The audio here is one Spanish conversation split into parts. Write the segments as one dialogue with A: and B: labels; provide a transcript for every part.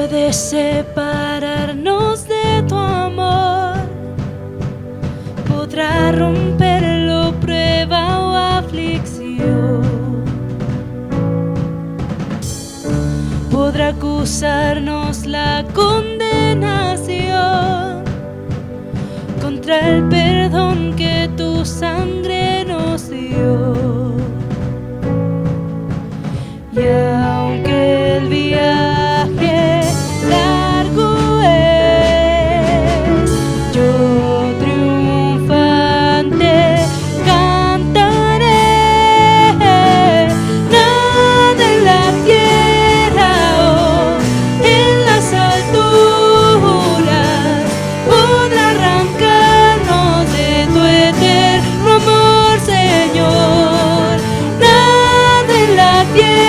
A: puede separarnos de tu amor? ¿Podrá romperlo prueba o aflicción? ¿Podrá acusarnos la condenación contra el perdón que tu sangre nos dio? Y aunque el viaje largo es, yo triunfante cantaré. Nada en la tierra o en las alturas podrá arrancarnos de tu eterno amor, Señor. Nada en la tierra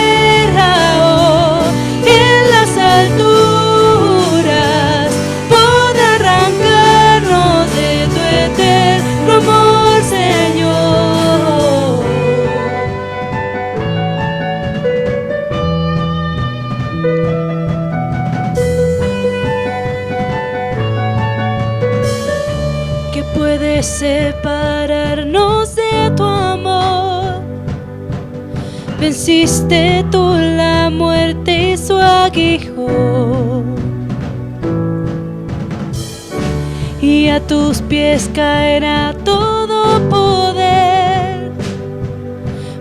A: separarnos de tu amor. Venciste tú la muerte y su aguijón, y a tus pies caerá todo poder,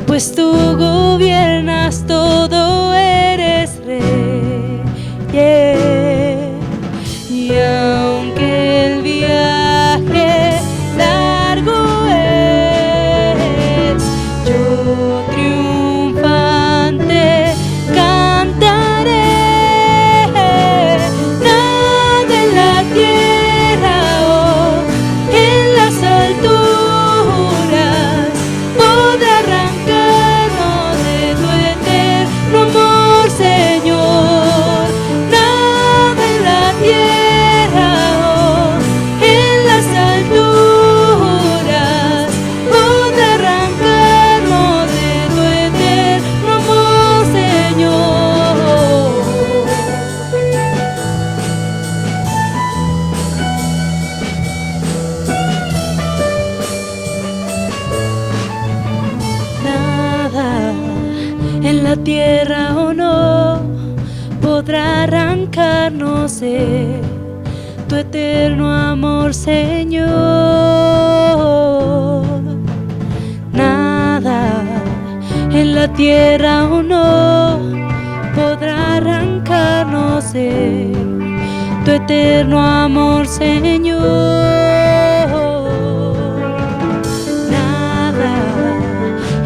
A: pues tú gobiernas todo, eres rey. Y aunque el viaje largo es, yo triunfante cantaré. Nada en la tierra o en las alturas podrá arrancarnos de tu eterno amor, Señor. Nada en la tierra o en las alturas podrá arrancarnos de tu eterno amor, Señor. Nada en la tierra o no podrá arrancarnos de tu eterno amor, Señor. Nada en la tierra o no podrá arrancarnos de tu eterno amor, Señor. Nada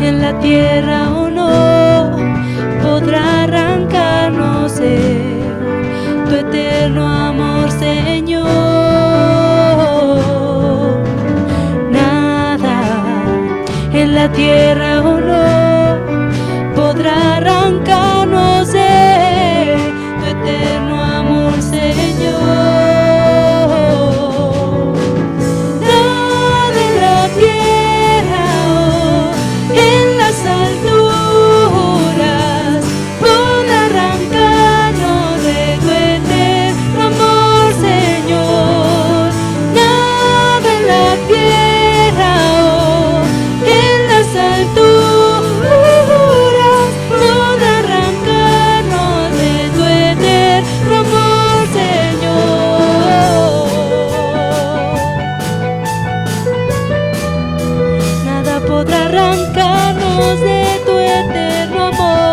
A: en la tierra o no podrá arrancarnos de tu eterno amor, Señor. Nada en la tierra o no podrá arrancarnos de tu eterno amor, Señor. Nada en la tierra o en las alturas podrá arrancarnos de tu eterno amor, Señor. Nada en la tierra o en las alturas podrá arrancarnos de tu eterno amor, Señor. Nada podrá arrancarnos de tu eterno amor.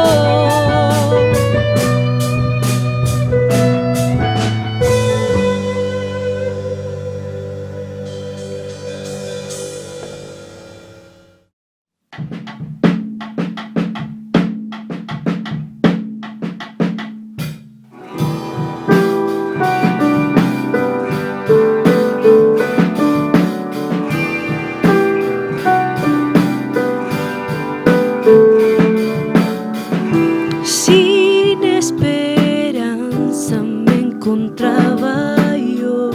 A: Sin esperanza me encontraba yo,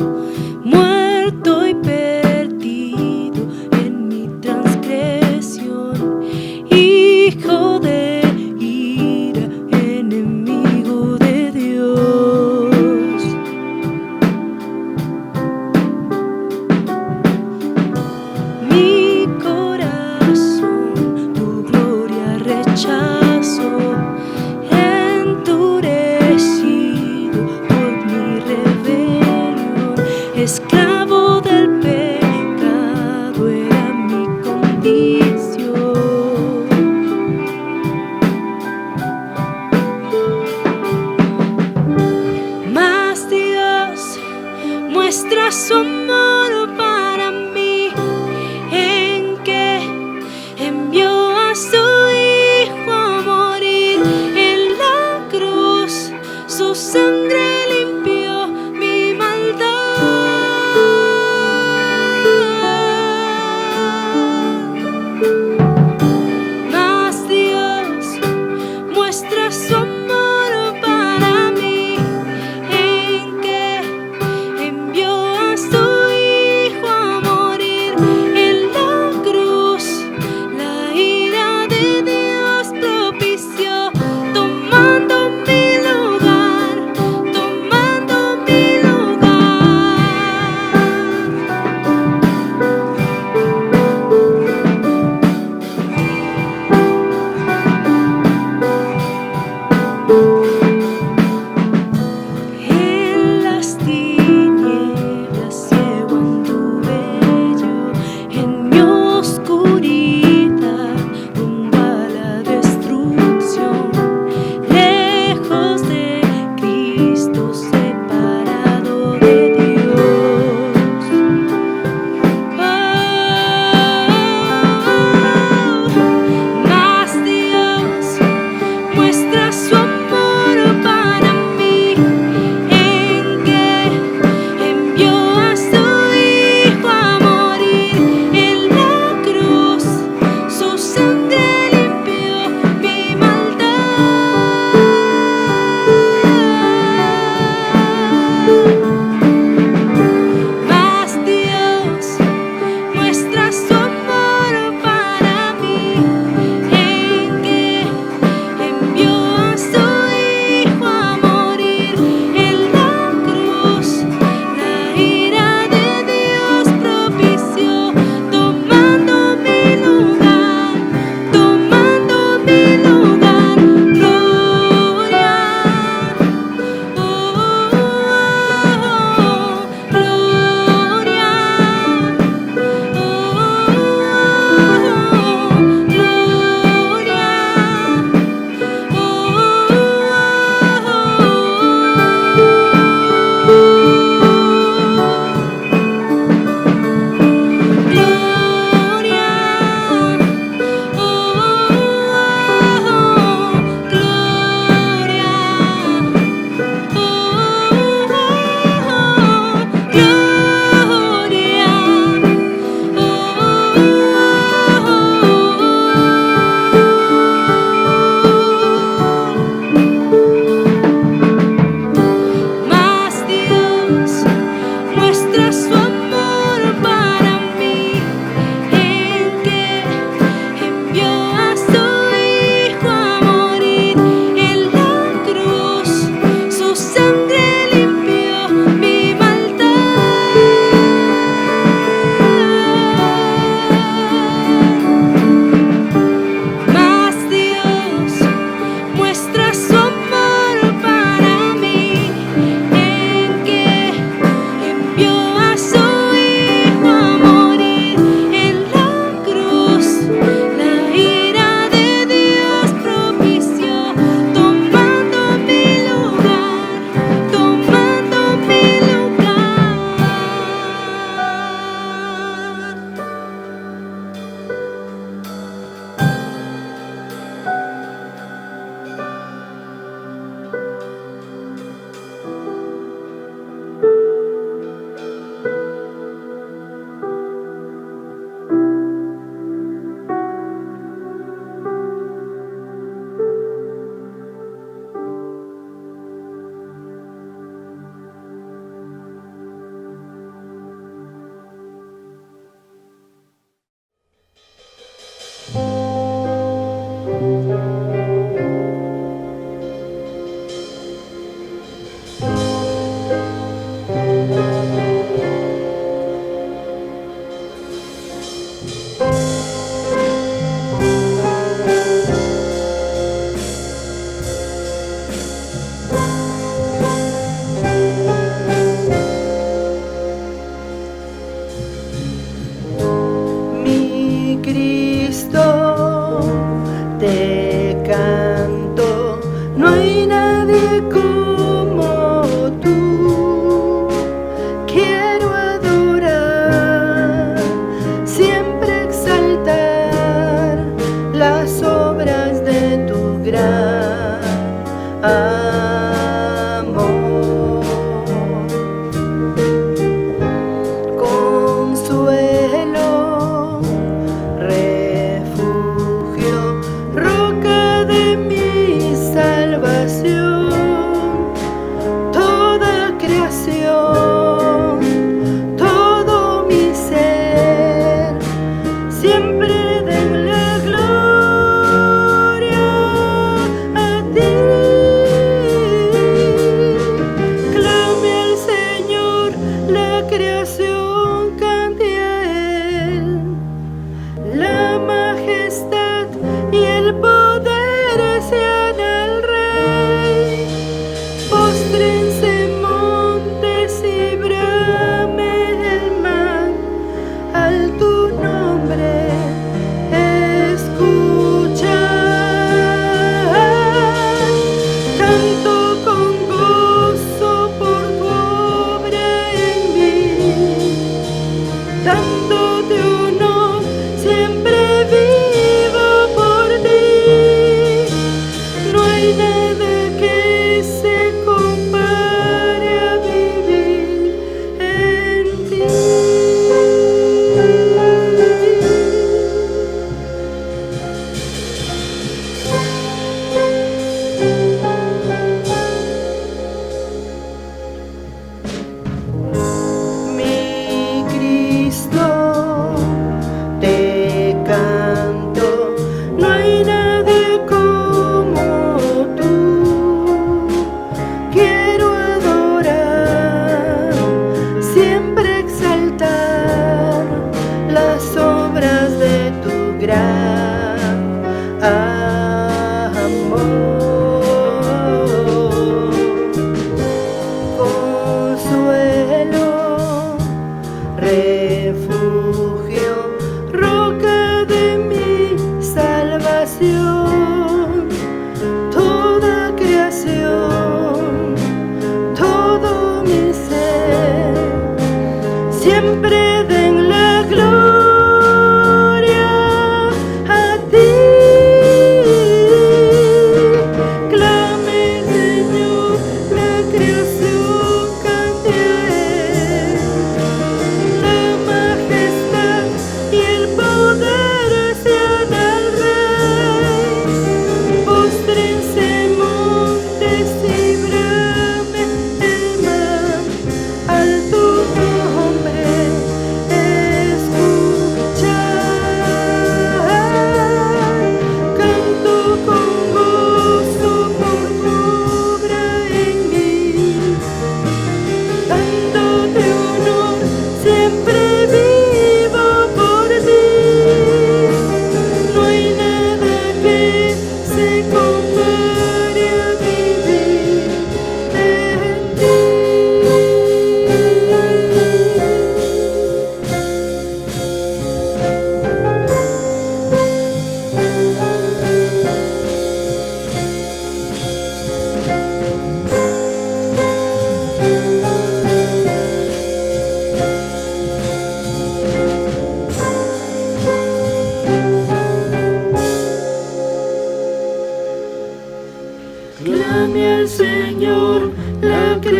A: muerto y perdido en mi transgresión, hijo de ira, enemigo de Dios. muestra su amor para mí, en que envió a su Hijo a morir en la cruz. Su sangre limpió mi maldad. Mas Dios muestra su amor para mí, en que envió a su Hijo a morir en la cruz. La ira de Dios propició, tomando mi lugar, tomando mi lugar. En las tinieblas ciego anduve yo, en mi oscuridad rumbo a la destrucción, lejos de Cristo, separado de Dios. Mas Dios muestra su amor para mí, en que envió a su Hijo a morir en la cruz. Su sangre limpió mi maldad.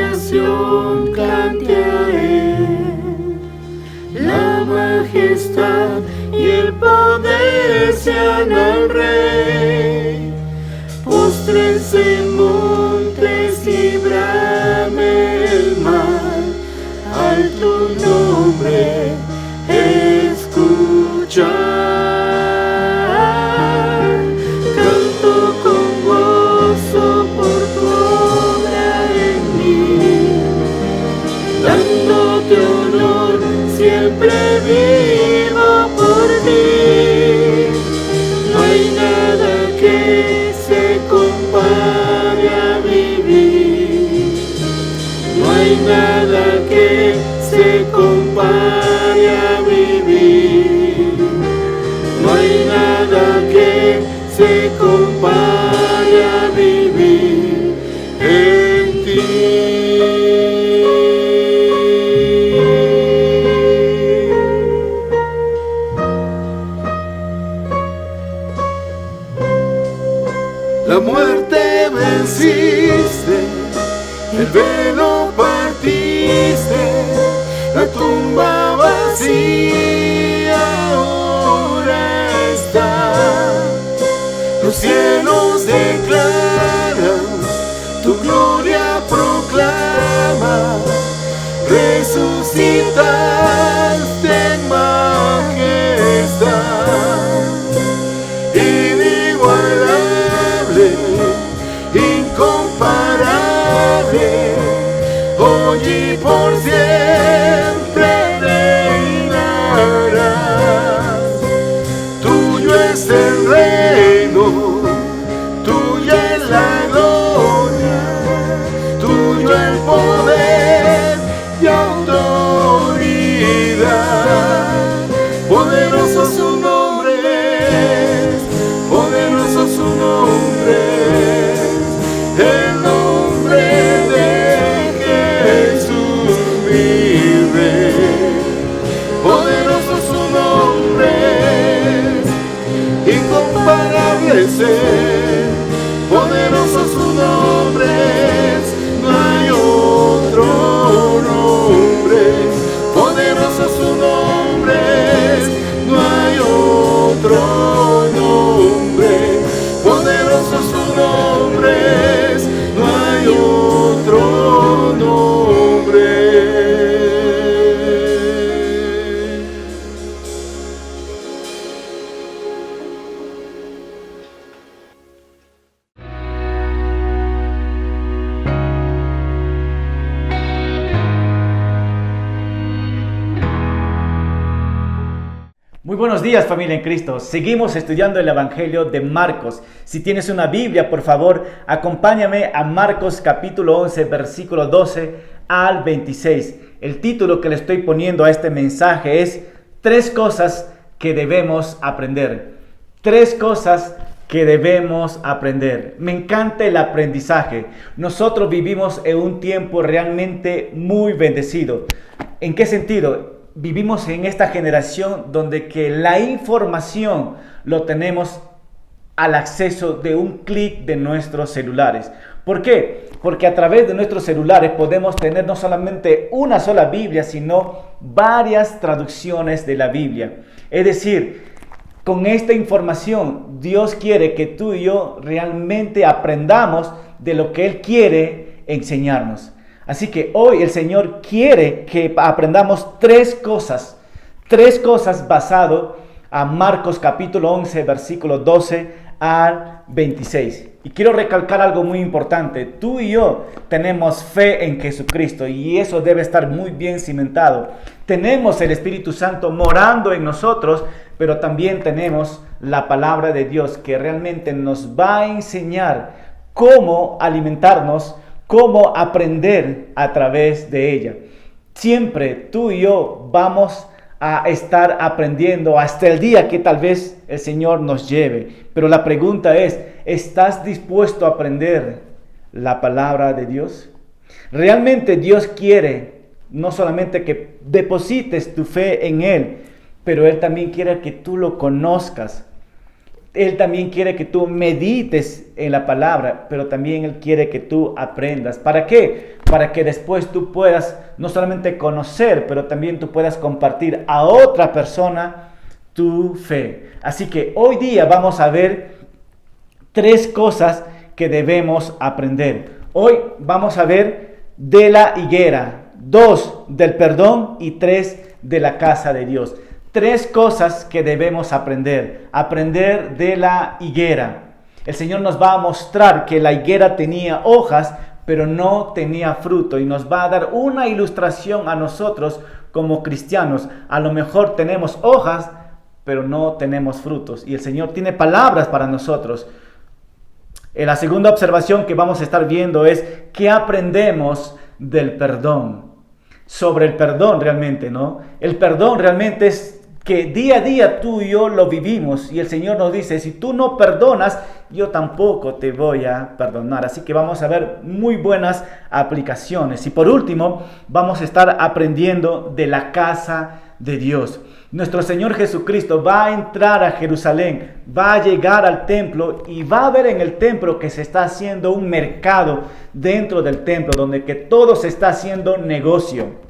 B: creación cante a Él. La majestad y el poder sean al Rey. Póstrense en montes y brame el mar, al tu nombre escuchar. Canto con gozo por tu obra en mí, dándote honor, siempre vivo por ti. No hay nada que se compare a vivir, no hay nada que se compare a vivir, no hay nada que se compare a vivir en ti. La muerte venciste, el velo partiste, la tumba vacía ahora está. Los cielos declaran, tu gloria proclama, resucitaste en majestad. Inigualable, incomparable, hoy y por siempre reinarás. Tuyo es el reino, tuya es la gloria, tuyo el poder y autoridad. Poderoso su nombre es, poderoso su nombre es, el nombre de Jesús mi Rey. Poderoso su nombre es, incomparable ser, poderoso su nombre es, no hay otro nombre. Poderoso su nombre es, no hay otro nombre. Poderoso su nombre es, no hay otro nombre.
C: Muy buenos días, familia en Cristo. Seguimos estudiando el Evangelio de Marcos. Si tienes una Biblia, por favor, acompáñame a Marcos capítulo 11, versículo 12 al 26. El título que le estoy poniendo a este mensaje es Tres cosas que debemos aprender. Tres cosas que debemos aprender. Me encanta el aprendizaje. Nosotros vivimos en un tiempo realmente muy bendecido. ¿En qué sentido? Vivimos en esta generación donde que la información lo tenemos al acceso de un clic de nuestros celulares. ¿Por qué? Porque a través de nuestros celulares podemos tener no solamente una sola Biblia, sino varias traducciones de la Biblia. Es decir, con esta información Dios quiere que tú y yo realmente aprendamos de lo que Él quiere enseñarnos. Así que hoy el Señor quiere que aprendamos tres cosas basado a Marcos capítulo 11, versículo 12 al 26. Y quiero recalcar algo muy importante. Tú y yo tenemos fe en Jesucristo y eso debe estar muy bien cimentado. Tenemos el Espíritu Santo morando en nosotros, pero también tenemos la palabra de Dios que realmente nos va a enseñar cómo alimentarnos, cómo aprender a través de ella. Siempre tú y yo vamos a estar aprendiendo hasta el día que tal vez el Señor nos lleve. Pero la pregunta es, ¿estás dispuesto a aprender la palabra de Dios? Realmente Dios quiere no solamente que deposites tu fe en Él, pero Él también quiere que tú lo conozcas. Él también quiere que tú medites en la palabra, pero también Él quiere que tú aprendas. ¿Para qué? para que después tú puedas no solamente conocer, pero también tú puedas compartir a otra persona tu fe. Así que hoy día vamos a ver 3 cosas que debemos aprender. Hoy vamos a ver de la higuera, 2 del perdón y 3 de la casa de Dios. 3 cosas que debemos aprender. Aprender de la higuera. El Señor nos va a mostrar que la higuera tenía hojas, pero no tenía fruto, y nos va a dar una ilustración a nosotros como cristianos. A lo mejor tenemos hojas, pero no tenemos frutos, y el Señor tiene palabras para nosotros. La segunda observación que vamos a estar viendo es ¿qué aprendemos del perdón? Sobre el perdón realmente, ¿no? El perdón realmente es que día a día tú y yo lo vivimos, y el Señor nos dice, si tú no perdonas, yo tampoco te voy a perdonar. Así que vamos a ver muy buenas aplicaciones. Y por último, vamos a estar aprendiendo de la casa de Dios. Nuestro Señor Jesucristo va a entrar a Jerusalén, va a llegar al templo y va a ver en el templo que se está haciendo un mercado dentro del templo, donde que todo se está haciendo negocio.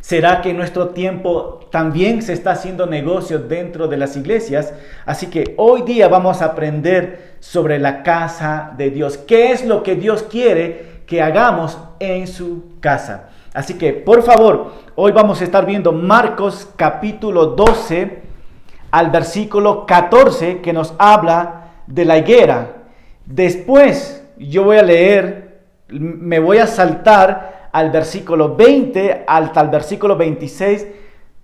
C: ¿Será que en nuestro tiempo también se está haciendo negocio dentro de las iglesias? Así que hoy día vamos a aprender sobre la casa de Dios. ¿Qué es lo que Dios quiere que hagamos en su casa? Así que, por favor, hoy vamos a estar viendo Marcos capítulo 12 al versículo 14, que nos habla de la higuera. Después yo voy a leer, me voy a saltar al versículo 20 hasta el versículo 26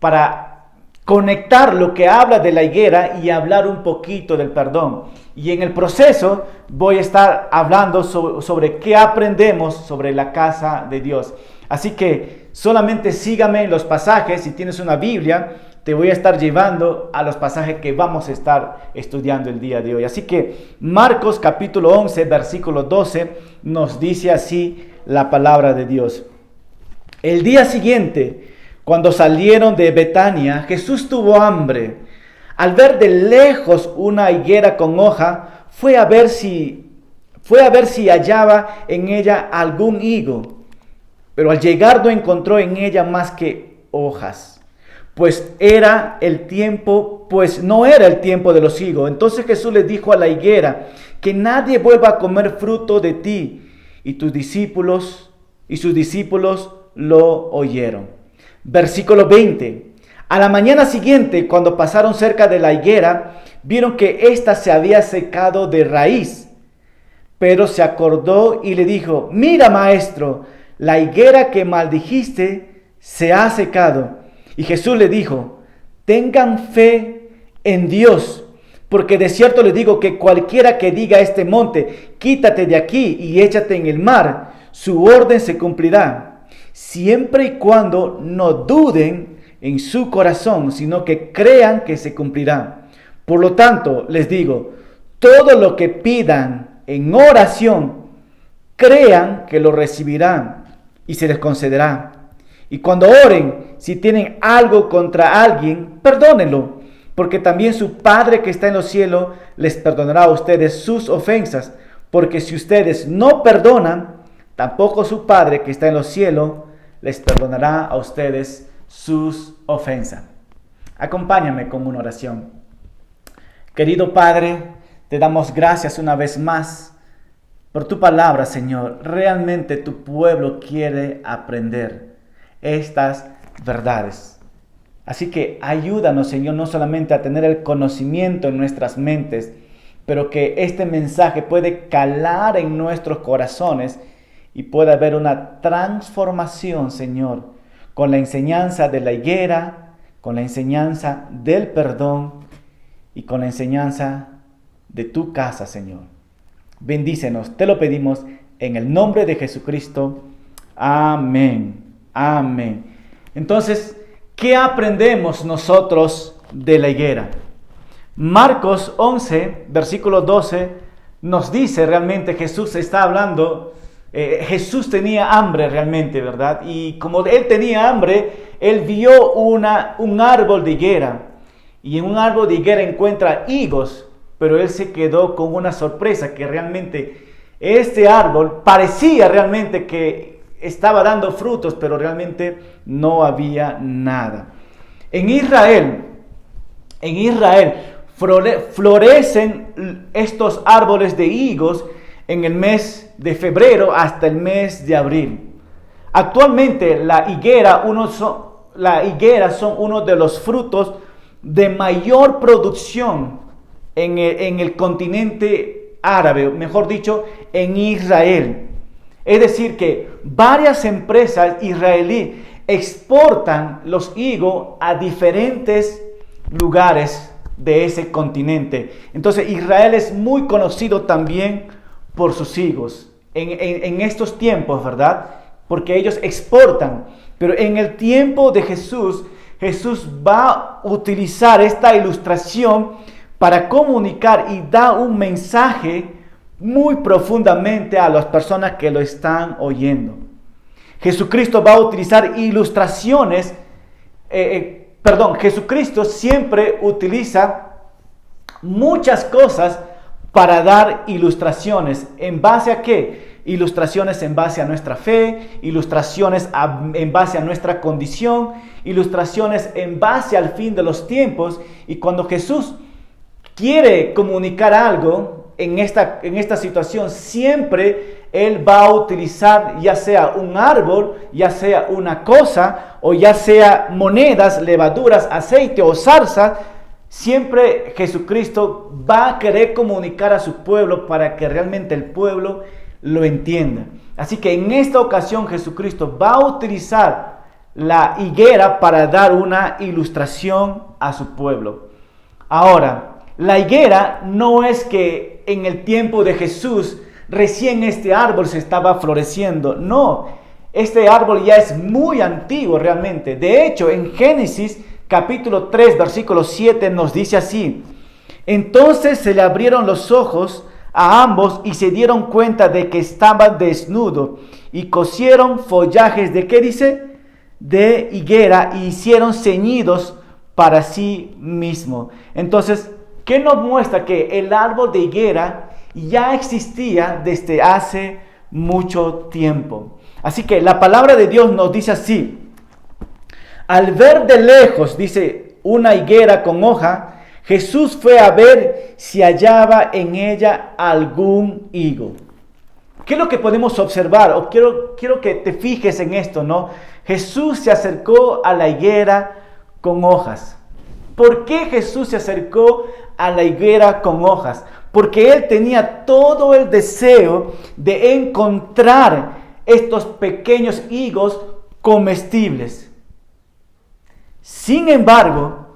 C: para conectar lo que habla de la higuera y hablar un poquito del perdón. Y en el proceso voy a estar hablando sobre qué aprendemos sobre la casa de Dios. Así que solamente sígame en los pasajes. Si tienes una Biblia, te voy a estar llevando a los pasajes que vamos a estar estudiando el día de hoy. Así que Marcos capítulo 11, versículo 12, nos dice así la palabra de Dios. El día siguiente, cuando salieron de Betania, Jesús tuvo hambre. Al ver de lejos una higuera con hoja, fue a ver si hallaba en ella algún higo. Pero al llegar no encontró en ella más que hojas, pues no era el tiempo de los higos. Entonces Jesús le dijo a la higuera, que nadie vuelva a comer fruto de ti. Y sus discípulos lo oyeron. Versículo 20. A la mañana siguiente, cuando pasaron cerca de la higuera, vieron que ésta se había secado de raíz. Pedro se acordó y le dijo, mira, maestro, la higuera que maldijiste se ha secado. Y Jesús le dijo, tengan fe en Dios, porque de cierto les digo que cualquiera que diga a este monte, quítate de aquí y échate en el mar, su orden se cumplirá, siempre y cuando no duden en su corazón, sino que crean que se cumplirá. Por lo tanto, les digo, todo lo que pidan en oración, crean que lo recibirán y se les concederá. Y cuando oren, si tienen algo contra alguien, perdónenlo, porque también su Padre que está en los cielos les perdonará a ustedes sus ofensas. Porque si ustedes no perdonan, tampoco su Padre que está en los cielos les perdonará a ustedes sus ofensas. Acompáñame con una oración. Querido Padre, te damos gracias una vez más por tu palabra, Señor. Realmente tu pueblo quiere aprender estas verdades. Así que ayúdanos, Señor, no solamente a tener el conocimiento en nuestras mentes, pero que este mensaje puede calar en nuestros corazones y pueda haber una transformación, Señor, con la enseñanza de la higuera, con la enseñanza del perdón y con la enseñanza de tu casa, Señor. Bendícenos, te lo pedimos en el nombre de Jesucristo. Amén. Amén. Entonces, ¿qué aprendemos nosotros de la higuera? Marcos 11, versículo 12, nos dice realmente, Jesús está hablando, Jesús tenía hambre realmente, ¿verdad? Y como él tenía hambre, él vio un árbol de higuera. Y en un árbol de higuera encuentra higos, pero él se quedó con una sorpresa, que realmente este árbol parecía realmente que estaba dando frutos, pero realmente no había nada. En Israel florecen estos árboles de higos en el mes de febrero hasta el mes de abril. Actualmente la higuera son uno de los frutos de mayor producción en el continente árabe, mejor dicho, en Israel. Es decir, que varias empresas israelíes exportan los higos a diferentes lugares de ese continente. Entonces Israel es muy conocido también por sus higos en estos tiempos, ¿verdad? Porque ellos exportan. Pero en el tiempo de Jesús va a utilizar esta ilustración para comunicar y dar un mensaje muy profundamente a las personas que lo están oyendo. Jesucristo va a utilizar ilustraciones. Jesucristo siempre utiliza muchas cosas para dar ilustraciones. ¿En base a qué? Ilustraciones en base a nuestra fe, ilustraciones en base a nuestra condición, ilustraciones en base al fin de los tiempos. Y cuando Jesús quiere comunicar algo en esta situación, siempre Él va a utilizar ya sea un árbol, ya sea una cosa, o ya sea monedas, levaduras, aceite o zarza. Siempre Jesucristo va a querer comunicar a su pueblo para que realmente el pueblo lo entienda. Así que en esta ocasión Jesucristo va a utilizar la higuera para dar una ilustración a su pueblo. Ahora, la higuera no es que en el tiempo de Jesús recién este árbol se estaba floreciendo. No, este árbol ya es muy antiguo realmente. De hecho, en Génesis capítulo 3, versículo 7 nos dice así: entonces se le abrieron los ojos a ambos y se dieron cuenta de que estaban desnudos y cosieron follajes de, ¿qué dice? De higuera, y hicieron ceñidos para sí mismo. Entonces, ¿qué nos muestra? Que el árbol de higuera ya existía desde hace mucho tiempo. Así que la palabra de Dios nos dice así: al ver de lejos, dice, una higuera con hoja, Jesús fue a ver si hallaba en ella algún higo. ¿Qué es lo que podemos observar? O quiero que te fijes en esto, ¿no? Jesús se acercó a la higuera con hojas. ¿Por qué Jesús se acercó a la higuera con hojas? Porque Él tenía todo el deseo de encontrar estos pequeños higos comestibles. Sin embargo,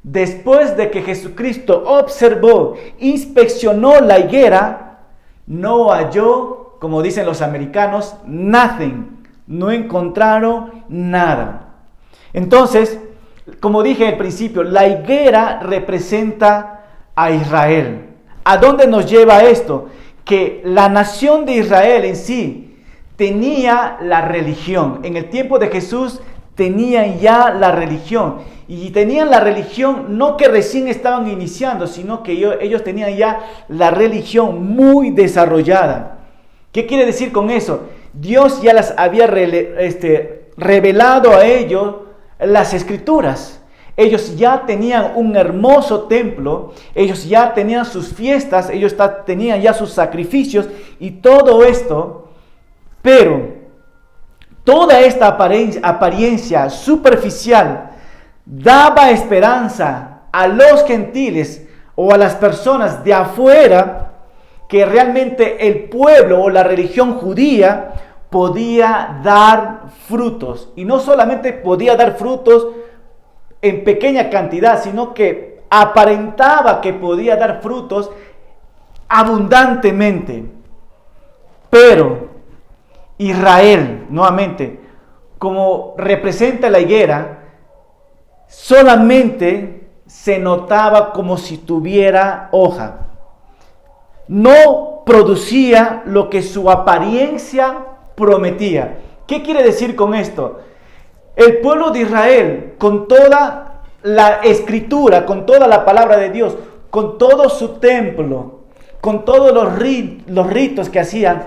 C: después de que Jesucristo observó, inspeccionó la higuera, no halló, como dicen los americanos, nothing. No encontraron nada. Entonces, como dije al principio, la higuera representa a Israel. ¿A dónde nos lleva esto? Que la nación de Israel en sí tenía la religión. En el tiempo de Jesús tenían ya la religión. Y tenían la religión no que recién estaban iniciando, sino que ellos tenían ya la religión muy desarrollada. ¿Qué quiere decir con eso? Dios ya las había revelado a ellos las escrituras. Ellos ya tenían un hermoso templo, ellos ya tenían sus fiestas, ellos tenían ya sus sacrificios y todo esto, pero toda esta apariencia superficial daba esperanza a los gentiles o a las personas de afuera que realmente el pueblo o la religión judía podía dar frutos. Y no solamente podía dar frutos en pequeña cantidad, sino que aparentaba que podía dar frutos abundantemente. Pero Israel, nuevamente, como representa la higuera, solamente se notaba como si tuviera hoja. No producía lo que su apariencia prometía. ¿Qué quiere decir con esto? El pueblo de Israel, con toda la escritura, con toda la palabra de Dios, con todo su templo, con todos los ritos que hacían,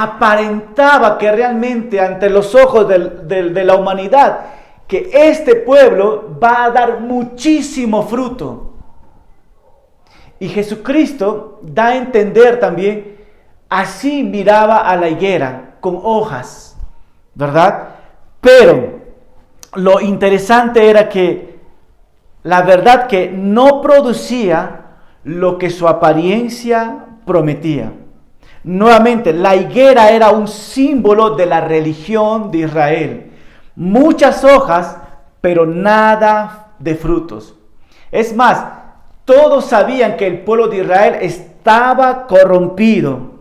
C: aparentaba que realmente ante los ojos de la humanidad, que este pueblo va a dar muchísimo fruto. Y Jesucristo da a entender también, así miraba a la higuera, con hojas, ¿verdad? Pero lo interesante era que la verdad que no producía lo que su apariencia prometía. Nuevamente, la higuera era un símbolo de la religión de Israel. Muchas hojas, pero nada de frutos. Es más, todos sabían que el pueblo de Israel estaba corrompido.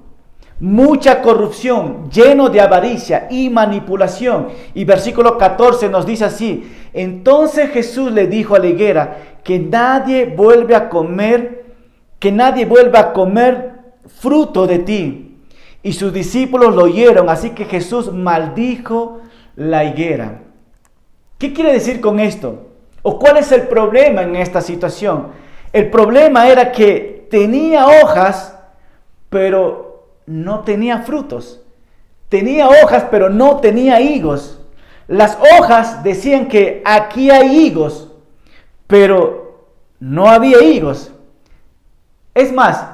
C: Mucha corrupción, lleno de avaricia y manipulación. Y versículo 14 nos dice así: entonces Jesús le dijo a la higuera que nadie vuelva a comer fruto de ti. Y sus discípulos lo oyeron, así que Jesús maldijo la higuera. ¿Qué quiere decir con esto? ¿O cuál es el problema en esta situación? El problema era que tenía hojas, pero no tenía frutos. Tenía hojas, pero no tenía higos. Las hojas decían que aquí hay higos, pero no había higos. Es más,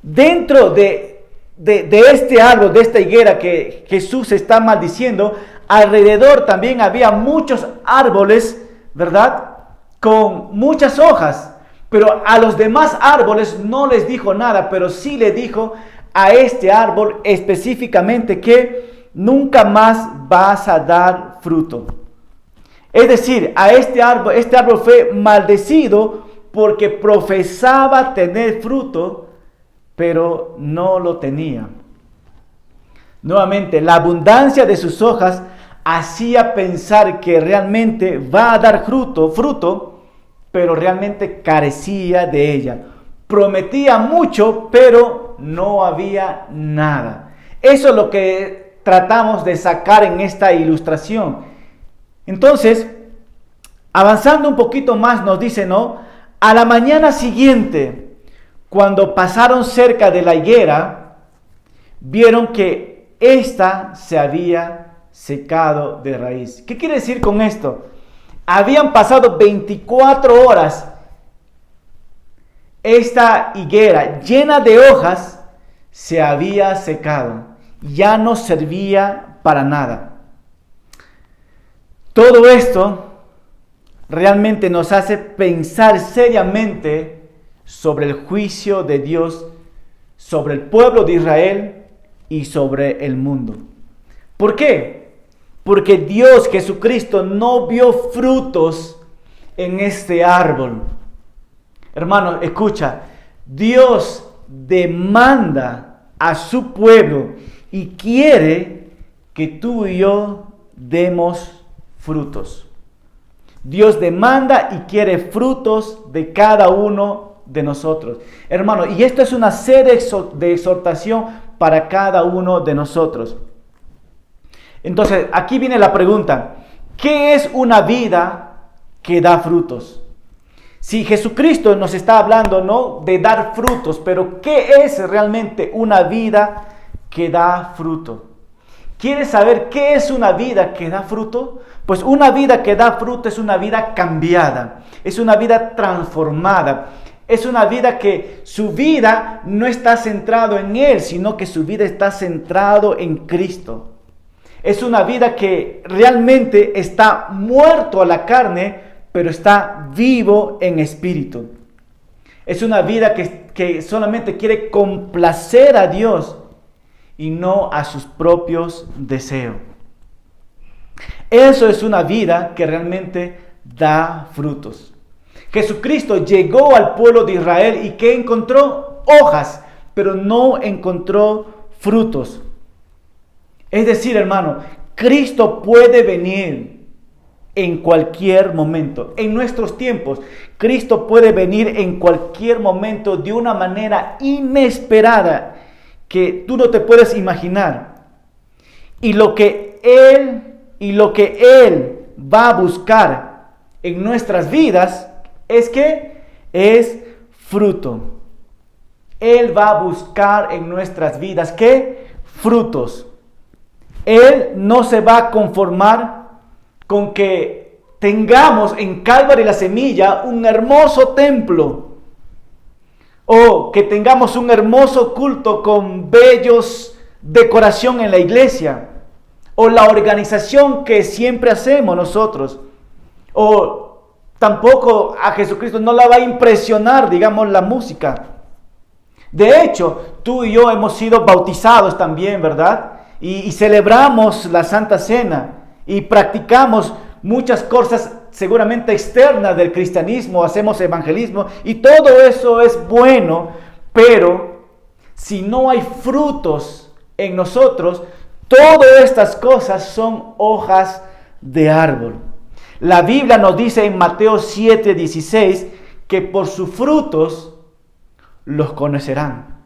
C: dentro de este árbol, de esta higuera que Jesús está maldiciendo, alrededor también había muchos árboles, ¿verdad? Con muchas hojas. Pero a los demás árboles no les dijo nada, pero sí le dijo a este árbol específicamente que nunca más vas a dar fruto. Es decir, a este árbol fue maldecido porque profesaba tener fruto, pero no lo tenía. Nuevamente, la abundancia de sus hojas hacía pensar que realmente va a dar fruto, pero realmente carecía de ella. Prometía mucho, pero no había nada. Eso es lo que tratamos de sacar en esta ilustración. Entonces, avanzando un poquito más, nos dice, ¿no? A la mañana siguiente, cuando pasaron cerca de la higuera, vieron que ésta se había secado de raíz. ¿Qué quiere decir con esto? Habían pasado 24 horas. Esta higuera llena de hojas se había secado. Ya no servía para nada. Todo esto realmente nos hace pensar seriamente sobre el juicio de Dios, sobre el pueblo de Israel y sobre el mundo. ¿Por qué? Porque Dios, Jesucristo, no vio frutos en este árbol. Hermano, escucha, Dios demanda a su pueblo y quiere que tú y yo demos frutos. Dios demanda y quiere frutos de cada uno de nosotros. Hermano, y esto es una serie de exhortación para cada uno de nosotros. Entonces, aquí viene la pregunta: ¿qué es una vida que da frutos? Si Jesucristo nos está hablando, ¿no?, de dar frutos, pero ¿qué es realmente una vida que da fruto? ¿Quieres saber qué es una vida que da fruto? Pues una vida que da fruto es una vida cambiada, es una vida transformada, es una vida que su vida no está centrado en Él, sino que su vida está centrado en Cristo. Es una vida que realmente está muerto a la carne, pero está vivo en espíritu. Es una vida que solamente quiere complacer a Dios y no a sus propios deseos. Eso es una vida que realmente da frutos. Jesucristo llegó al pueblo de Israel y ¿qué encontró? Hojas, pero no encontró frutos. Es decir, hermano, Cristo puede venir en cualquier momento. En nuestros tiempos, Cristo puede venir en cualquier momento de una manera inesperada que tú no te puedes imaginar. Y lo que Él va a buscar en nuestras vidas es fruto. Él va a buscar en nuestras vidas ¿qué? frutos. Él no se va a conformar con que tengamos en Calvary la Semilla un hermoso templo, o que tengamos un hermoso culto con bellos decoración en la iglesia, o la organización que siempre hacemos nosotros, o tampoco a Jesucristo no la va a impresionar, digamos, la música. De hecho, tú y yo hemos sido bautizados también, ¿verdad? Y celebramos la Santa Cena y practicamos muchas cosas seguramente externas del cristianismo, hacemos evangelismo y todo eso es bueno, pero si no hay frutos en nosotros, todas estas cosas son hojas de árbol. La Biblia nos dice en Mateo 7:16 que por sus frutos los conocerán.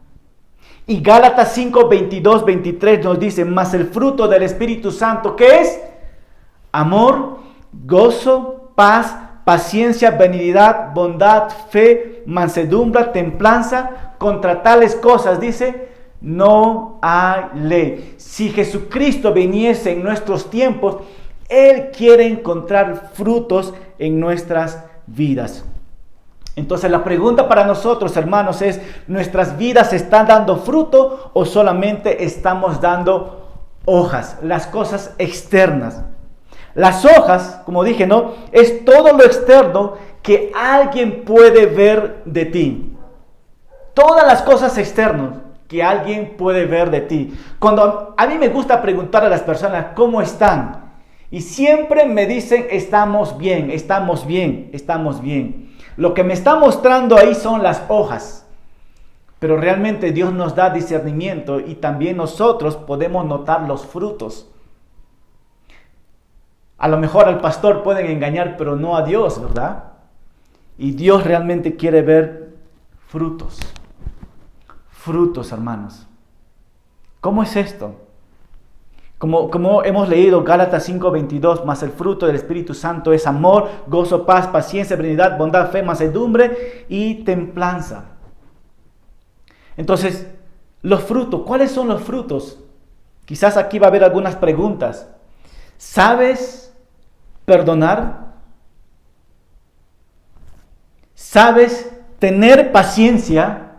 C: Y Gálatas 5:22-23 nos dice, mas el fruto del Espíritu Santo, ¿qué es? Amor, gozo, paz, paciencia, benignidad, bondad, fe, mansedumbre, templanza. Contra tales cosas, dice, no hay ley. Si Jesucristo viniese en nuestros tiempos, Él quiere encontrar frutos en nuestras vidas. Entonces la pregunta para nosotros, hermanos, es, ¿nuestras vidas están dando fruto o solamente estamos dando hojas? Las cosas externas. Las hojas, como dije, ¿no? Es todo lo externo que alguien puede ver de ti. Todas las cosas externas que alguien puede ver de ti. Cuando a mí me gusta preguntar a las personas, ¿cómo están? Y siempre me dicen, estamos bien, estamos bien, estamos bien. Lo que me está mostrando ahí son las hojas. Pero realmente Dios nos da discernimiento y también nosotros podemos notar los frutos. A lo mejor al pastor pueden engañar, pero no a Dios, ¿verdad? Y Dios realmente quiere ver frutos. Frutos, hermanos. ¿Cómo es esto? Como hemos leído Gálatas 5:22, mas el fruto del Espíritu Santo es amor, gozo, paz, paciencia, benignidad, bondad, fe, mansedumbre y templanza. Entonces, los frutos, ¿cuáles son los frutos? Quizás aquí va a haber algunas preguntas. ¿Sabes perdonar? ¿Sabes tener paciencia?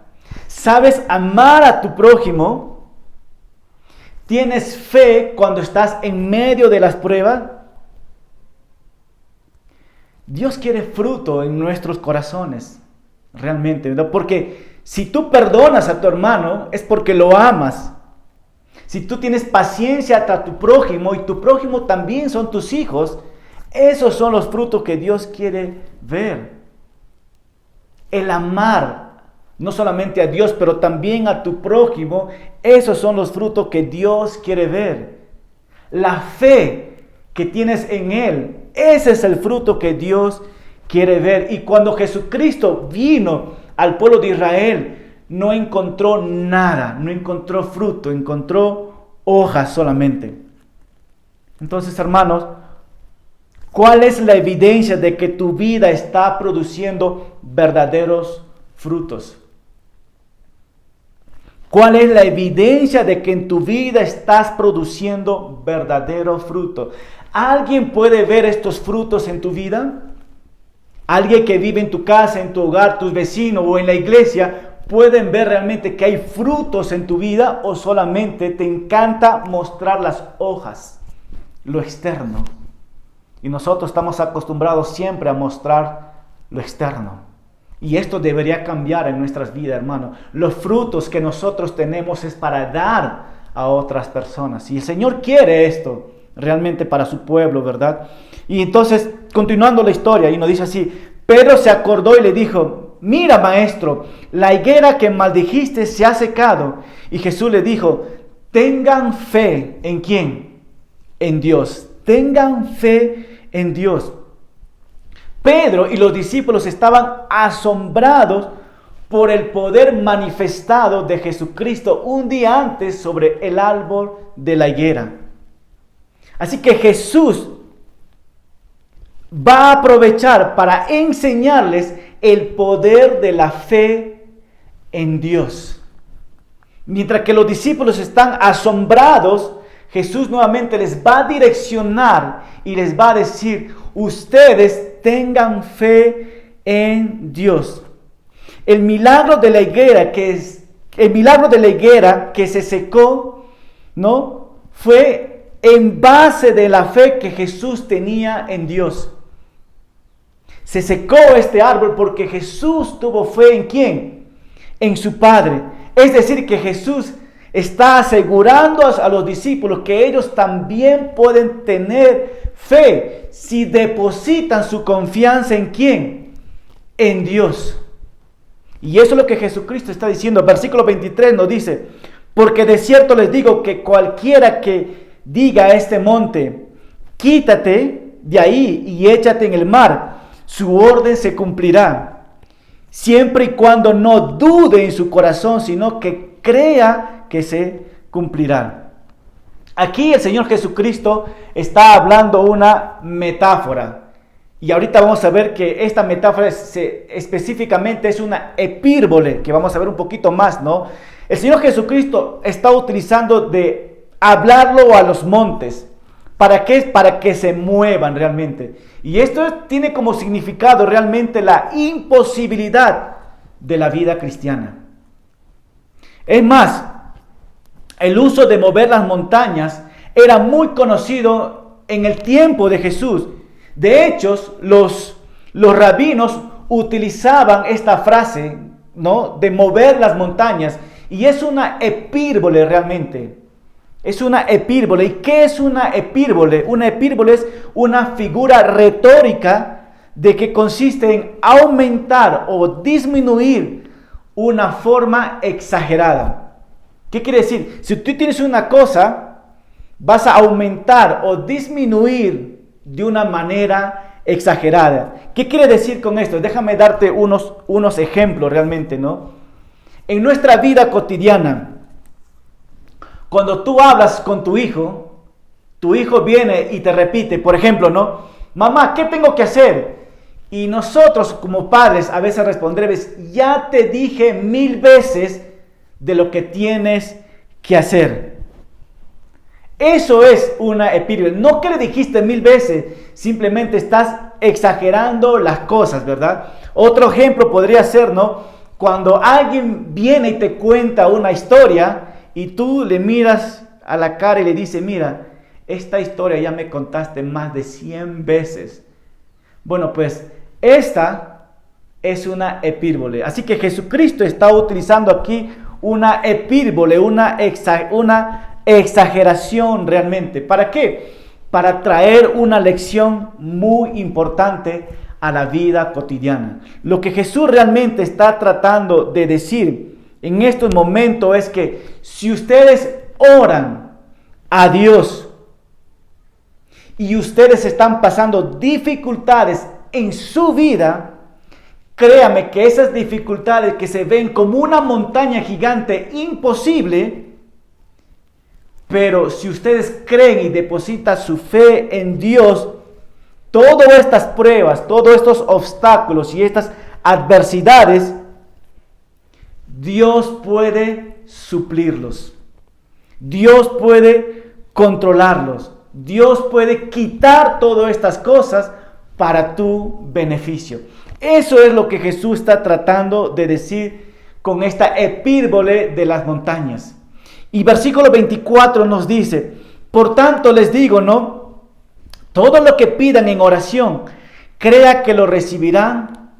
C: ¿Sabes amar a tu prójimo? ¿Tienes fe cuando estás en medio de las pruebas? Dios quiere fruto en nuestros corazones, realmente, ¿verdad? Porque si tú perdonas a tu hermano, es porque lo amas. Si tú tienes paciencia hasta tu prójimo, y tu prójimo también son tus hijos, esos son los frutos que Dios quiere ver. El amar, no solamente a Dios, pero también a tu prójimo, esos son los frutos que Dios quiere ver. La fe que tienes en Él, ese es el fruto que Dios quiere ver. Y cuando Jesucristo vino al pueblo de Israel, no encontró nada, no encontró fruto, encontró hojas solamente. Entonces, hermanos, ¿cuál es la evidencia de que tu vida está produciendo verdaderos frutos? ¿Cuál es la evidencia de que en tu vida estás produciendo verdadero fruto? ¿Alguien puede ver estos frutos en tu vida? ¿Alguien que vive en tu casa, en tu hogar, tus vecinos o en la iglesia, pueden ver realmente que hay frutos en tu vida o solamente te encanta mostrar las hojas, lo externo? Y nosotros estamos acostumbrados siempre a mostrar lo externo. Y esto debería cambiar en nuestras vidas, hermano. Los frutos que nosotros tenemos es para dar a otras personas. Y el Señor quiere esto realmente para su pueblo, ¿verdad? Y entonces, continuando la historia, y nos dice así, Pedro se acordó y le dijo, mira, maestro, la higuera que maldijiste se ha secado. Y Jesús le dijo, tengan fe, ¿en quién? En Dios. Tengan fe en Dios. Pedro y los discípulos estaban asombrados por el poder manifestado de Jesucristo un día antes sobre el árbol de la higuera. Así que Jesús va a aprovechar para enseñarles el poder de la fe en Dios. Mientras que los discípulos están asombrados, Jesús nuevamente les va a direccionar y les va a decir: ustedes tengan fe en Dios. El milagro de la higuera que se secó, ¿no?, fue en base de la fe que Jesús tenía en Dios. Se secó este árbol porque Jesús tuvo fe ¿en quién? En su Padre. Es decir, que Jesús está asegurando a los discípulos que ellos también pueden tener fe si depositan su confianza ¿en quién? En Dios. Y eso es lo que Jesucristo está diciendo. Versículo 23 nos dice: porque de cierto les digo que cualquiera que diga a este monte, quítate de ahí y échate en el mar, su orden se cumplirá, siempre y cuando no dude en su corazón, sino que crea que se cumplirá. Aquí el Señor Jesucristo está hablando una metáfora. Y ahorita vamos a ver que esta metáfora específicamente es una epírbole, que vamos a ver un poquito más, ¿no? El Señor Jesucristo está utilizando de hablarlo a los montes. ¿Para qué? Para que se muevan realmente. Y esto tiene como significado realmente la imposibilidad de la vida cristiana. Es más, el uso de mover las montañas era muy conocido en el tiempo de Jesús. De hecho, los rabinos utilizaban esta frase, ¿no?, de mover las montañas. Y es una epírbole realmente. Es una epírbole. ¿Y qué es una epírbole? Una epírbole es una figura retórica de que consiste en aumentar o disminuir una forma exagerada. ¿Qué quiere decir? Si tú tienes una cosa, vas a aumentar o disminuir de una manera exagerada. ¿Qué quiere decir con esto? Déjame darte unos ejemplos realmente, ¿no? En nuestra vida cotidiana, cuando tú hablas con tu hijo viene y te repite, por ejemplo, ¿no? Mamá, ¿qué tengo que hacer? Y nosotros como padres a veces respondemos: ya te dije 1000 veces de lo que tienes que hacer. Eso es una epírbole. No que le dijiste 1000 veces, simplemente estás exagerando las cosas, ¿verdad? Otro ejemplo podría ser, ¿no?, cuando alguien viene y te cuenta una historia y tú le miras a la cara y le dices: mira, esta historia ya me contaste más de 100 veces. Bueno, pues esta es una epírbole. Así que Jesucristo está utilizando aquí una epírbole, una exageración realmente. ¿Para qué? Para traer una lección muy importante a la vida cotidiana. Lo que Jesús realmente está tratando de decir en estos momentos es que si ustedes oran a Dios y ustedes están pasando dificultades en su vida, créame que esas dificultades que se ven como una montaña gigante imposible, pero si ustedes creen y depositan su fe en Dios, todas estas pruebas, todos estos obstáculos y estas adversidades, Dios puede suplirlos. Dios puede controlarlos. Dios puede quitar todas estas cosas para tu beneficio. Eso es lo que Jesús está tratando de decir con esta epírbole de las montañas. Y versículo 24 nos dice: por tanto les digo, ¿no?, todo lo que pidan en oración, crea que lo recibirán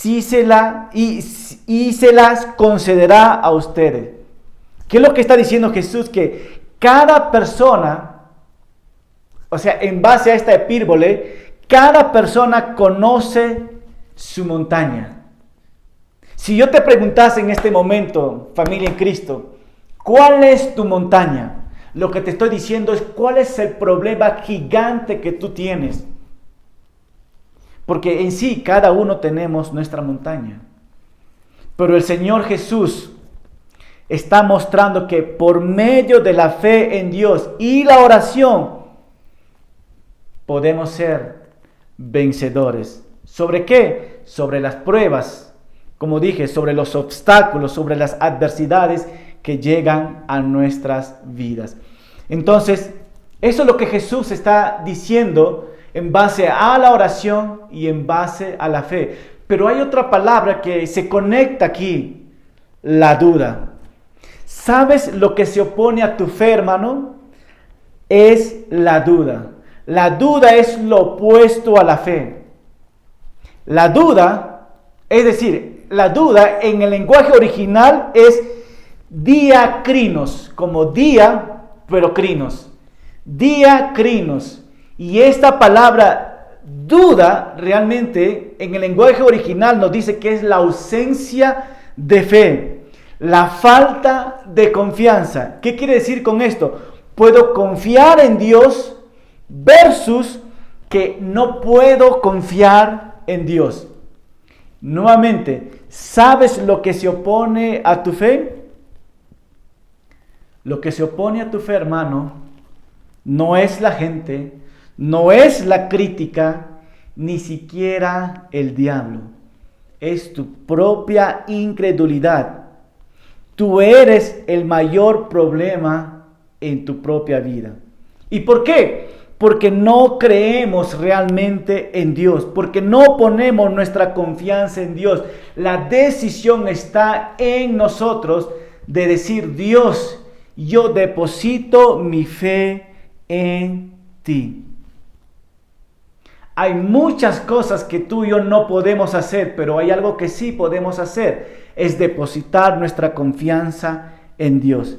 C: y se las concederá a ustedes. ¿Qué es lo que está diciendo Jesús? Que cada persona, o sea, en base a esta epírbole, cada persona conoce su montaña. Si yo te preguntase en este momento, familia en Cristo, ¿cuál es tu montaña? Lo que te estoy diciendo es cuál es el problema gigante que tú tienes. Porque en sí cada uno tenemos nuestra montaña. Pero el Señor Jesús está mostrando que por medio de la fe en Dios y la oración podemos ser vencedores. ¿Sobre qué? Sobre las pruebas, como dije, sobre los obstáculos, sobre las adversidades que llegan a nuestras vidas. Entonces, eso es lo que Jesús está diciendo en base a la oración y en base a la fe. Pero hay otra palabra que se conecta aquí, la duda. ¿Sabes lo que se opone a tu fe, hermano? Es la duda. La duda es lo opuesto a la fe. La duda, es decir, la duda en el lenguaje original es diacrinos, como día, pero crinos. Diacrinos. Y esta palabra duda realmente en el lenguaje original nos dice que es la ausencia de fe, la falta de confianza. ¿Qué quiere decir con esto? Puedo confiar en Dios versus que no puedo confiar en Dios. Nuevamente, ¿sabes lo que se opone a tu fe? Lo que se opone a tu fe, hermano, no es la gente, no es la crítica, ni siquiera el diablo. Es tu propia incredulidad. Tú eres el mayor problema en tu propia vida. ¿Y por qué? Porque no creemos realmente en Dios, porque no ponemos nuestra confianza en Dios. La decisión está en nosotros de decir: Dios, yo deposito mi fe en ti. Hay muchas cosas que tú y yo no podemos hacer, pero hay algo que sí podemos hacer, es depositar nuestra confianza en Dios.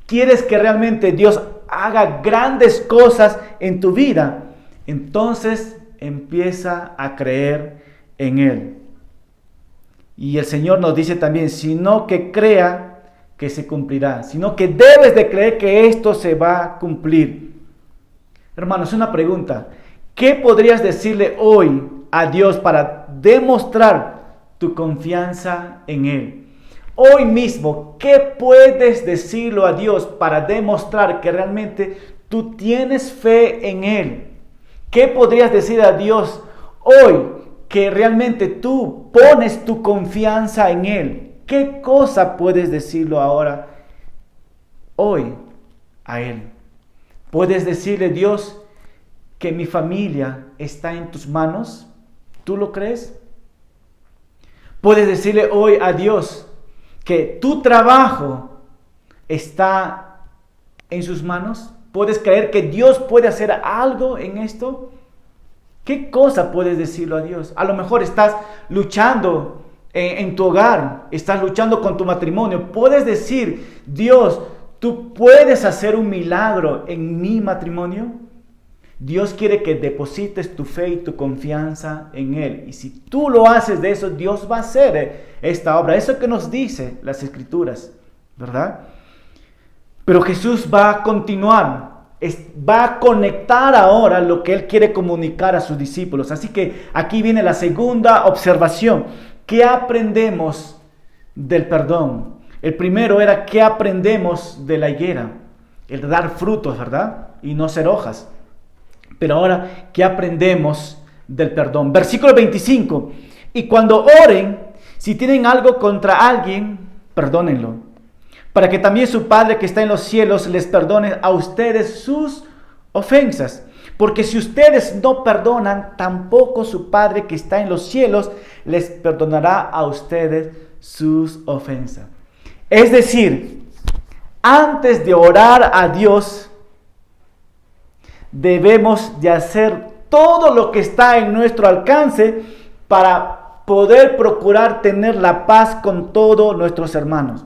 C: ¿Quieres que realmente Dios haga grandes cosas en tu vida? Entonces empieza a creer en Él. Y el Señor nos dice también, sino que crea que se cumplirá, sino que debes de creer que esto se va a cumplir. Hermanos, una pregunta. ¿Qué podrías decirle hoy a Dios para demostrar tu confianza en Él? Hoy mismo, ¿qué puedes decirlo a Dios para demostrar que realmente tú tienes fe en Él? ¿Qué podrías decir a Dios hoy que realmente tú pones tu confianza en Él? ¿Qué cosa puedes decirlo ahora, hoy, a Él? Puedes decirle: Dios, que mi familia está en tus manos. ¿Tú lo crees? Puedes decirle hoy a Dios que tu trabajo está en sus manos. ¿Puedes creer que Dios puede hacer algo en esto? ¿Qué cosa puedes decirlo a Dios? A lo mejor estás luchando en tu hogar, estás luchando con tu matrimonio. Puedes decir: Dios, ¿tú puedes hacer un milagro en mi matrimonio? Dios quiere que deposites tu fe y tu confianza en Él. Y si tú lo haces de eso, Dios va a hacer esta obra. Eso que nos dice las Escrituras, ¿verdad? Pero Jesús va a continuar. Va a conectar ahora lo que Él quiere comunicar a sus discípulos. Así que aquí viene la segunda observación. ¿Qué aprendemos del perdón? El primero era: ¿qué aprendemos de la higuera? El dar frutos, ¿verdad? Y no ser hojas. Pero ahora, ¿qué aprendemos del perdón? Versículo 25. Y cuando oren, si tienen algo contra alguien, perdónenlo, para que también su Padre que está en los cielos les perdone a ustedes sus ofensas. Porque si ustedes no perdonan, tampoco su Padre que está en los cielos les perdonará a ustedes sus ofensas. Es decir, antes de orar a Dios, debemos de hacer todo lo que está en nuestro alcance para poder procurar tener la paz con todos nuestros hermanos,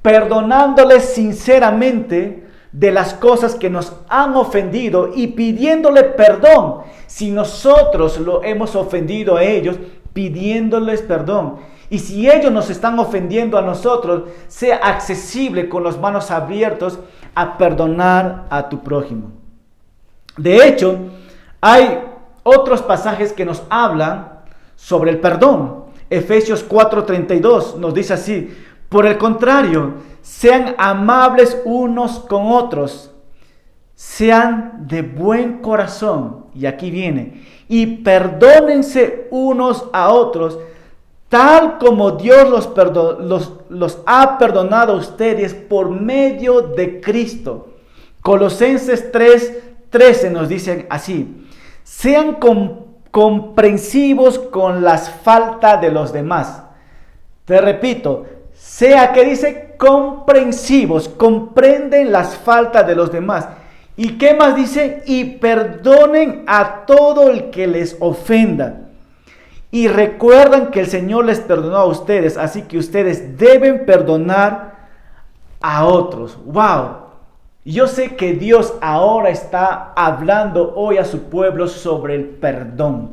C: perdonándoles sinceramente de las cosas que nos han ofendido y pidiéndole perdón si nosotros lo hemos ofendido a ellos, pidiéndoles perdón. Y si ellos nos están ofendiendo a nosotros, sea accesible con las manos abiertas a perdonar a tu prójimo. De hecho, hay otros pasajes que nos hablan sobre el perdón. Efesios 4:32 nos dice así: por el contrario, sean amables unos con otros, sean de buen corazón, y aquí viene, y perdónense unos a otros, tal como Dios los ha perdonado a ustedes por medio de Cristo. Colosenses 3:13 nos dice así: sean comprensivos con las faltas de los demás. Te repito, sea que dice comprensivos, comprenden las faltas de los demás. ¿Y qué más dice? Y perdonen a todo el que les ofenda. Y recuerdan que el Señor les perdonó a ustedes, así que ustedes deben perdonar a otros. ¡Wow! Yo sé que Dios ahora está hablando hoy a su pueblo sobre el perdón.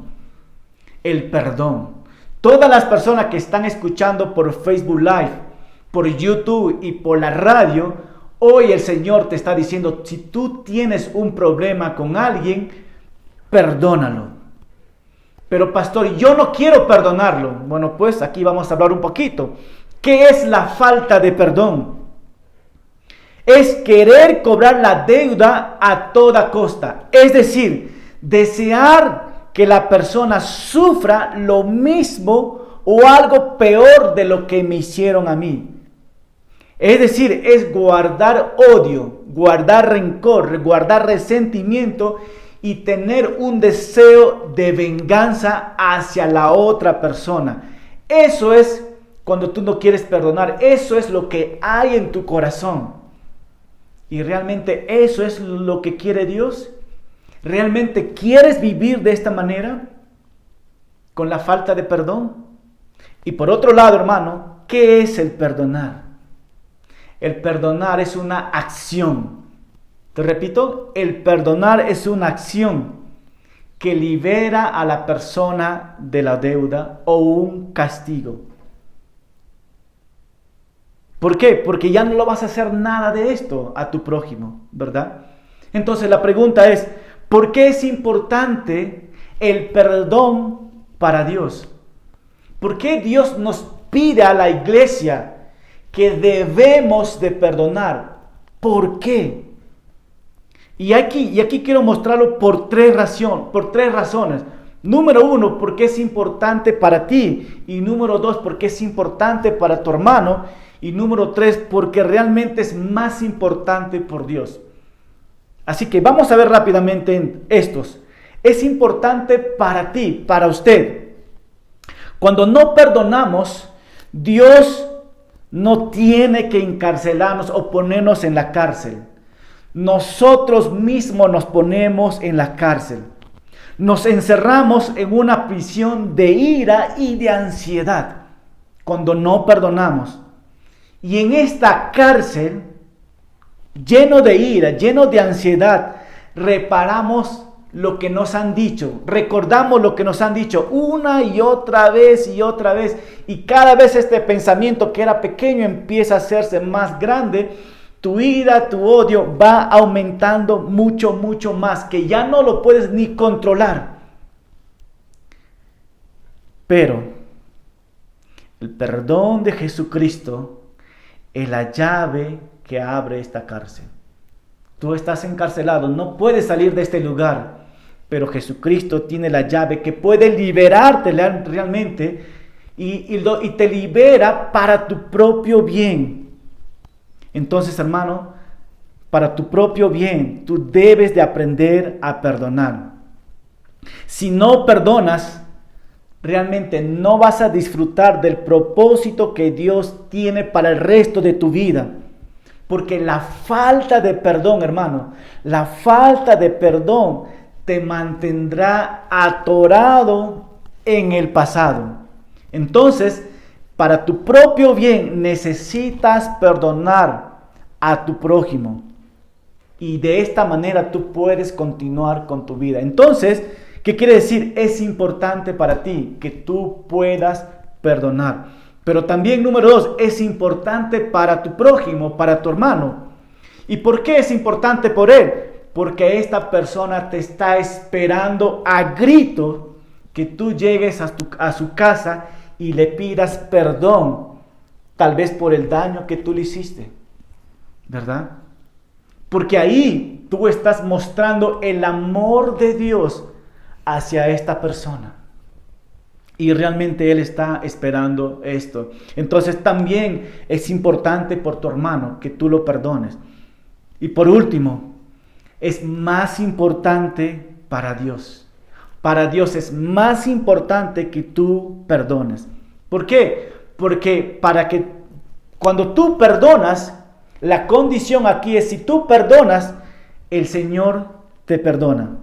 C: El perdón. Todas las personas que están escuchando por Facebook Live, por YouTube y por la radio, hoy el Señor te está diciendo, si tú tienes un problema con alguien, perdónalo. Pero pastor, yo no quiero perdonarlo. Bueno, pues aquí vamos a hablar un poquito. ¿Qué es la falta de perdón? Es querer cobrar la deuda a toda costa. Es decir, desear que la persona sufra lo mismo o algo peor de lo que me hicieron a mí. Es decir, es guardar odio, guardar rencor, guardar resentimiento y tener un deseo de venganza hacia la otra persona. Eso es cuando tú no quieres perdonar. Eso es lo que hay en tu corazón. ¿Y realmente eso es lo que quiere Dios? ¿Realmente quieres vivir de esta manera? ¿Con la falta de perdón? Y por otro lado, hermano, ¿qué es el perdonar? El perdonar es una acción. Te repito, el perdonar es una acción que libera a la persona de la deuda o un castigo. ¿Por qué? Porque ya no lo vas a hacer nada de esto a tu prójimo, ¿verdad? Entonces la pregunta es, ¿por qué es importante el perdón para Dios? ¿Por qué Dios nos pide a la iglesia que debemos de perdonar? ¿Por qué? Y aquí quiero mostrarlo por tres razones. Número uno, porque es importante para ti. Y número dos, porque es importante para tu hermano. Y número tres, porque realmente es más importante por Dios. Así que vamos a ver rápidamente estos. Es importante para ti, para usted. Cuando no perdonamos, Dios no tiene que encarcelarnos o ponernos en la cárcel. Nosotros mismos nos ponemos en la cárcel. Nos encerramos en una prisión de ira y de ansiedad cuando no perdonamos. Y en esta cárcel, lleno de ira, lleno de ansiedad, reparamos lo que nos han dicho, recordamos lo que nos han dicho una y otra vez, y cada vez este pensamiento que era pequeño empieza a hacerse más grande. Tu ira, tu odio va aumentando mucho más, que ya no lo puedes ni controlar. Pero el perdón de Jesucristo es la llave que abre esta cárcel. Tú estás encarcelado, no puedes salir de este lugar, pero Jesucristo tiene la llave que puede liberarte realmente y te libera para tu propio bien. Entonces, hermano, para tu propio bien, tú debes de aprender a perdonar. Si no perdonas, realmente no vas a disfrutar del propósito que Dios tiene para el resto de tu vida. Porque la falta de perdón, hermano, la falta de perdón te mantendrá atorado en el pasado. Entonces, para tu propio bien necesitas perdonar a tu prójimo. Y de esta manera tú puedes continuar con tu vida. Entonces, ¿qué quiere decir? Es importante para ti que tú puedas perdonar. Pero también, número dos, es importante para tu prójimo, para tu hermano. ¿Y por qué es importante por él? Porque esta persona te está esperando a grito que tú llegues a su casa y le pidas perdón, tal vez por el daño que tú le hiciste, ¿verdad? Porque ahí tú estás mostrando el amor de Dios hacia esta persona. Y realmente Él está esperando esto. Entonces también es importante por tu hermano que tú lo perdones. Y por último, es más importante para Dios. Para Dios es más importante que tú perdones. ¿Por qué? Porque cuando tú perdonas, la condición aquí es si tú perdonas, el Señor te perdona.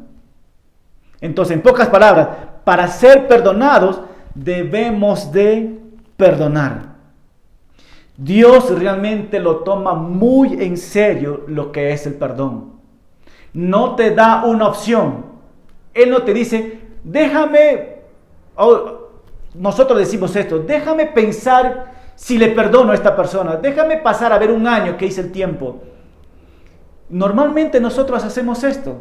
C: Entonces, en pocas palabras, para ser perdonados debemos de perdonar. Dios realmente lo toma muy en serio lo que es el perdón. No te da una opción. Él no te dice, déjame, nosotros decimos esto, déjame pensar si le perdono a esta persona, déjame pasar a ver un año que hice el tiempo. Normalmente nosotros hacemos esto.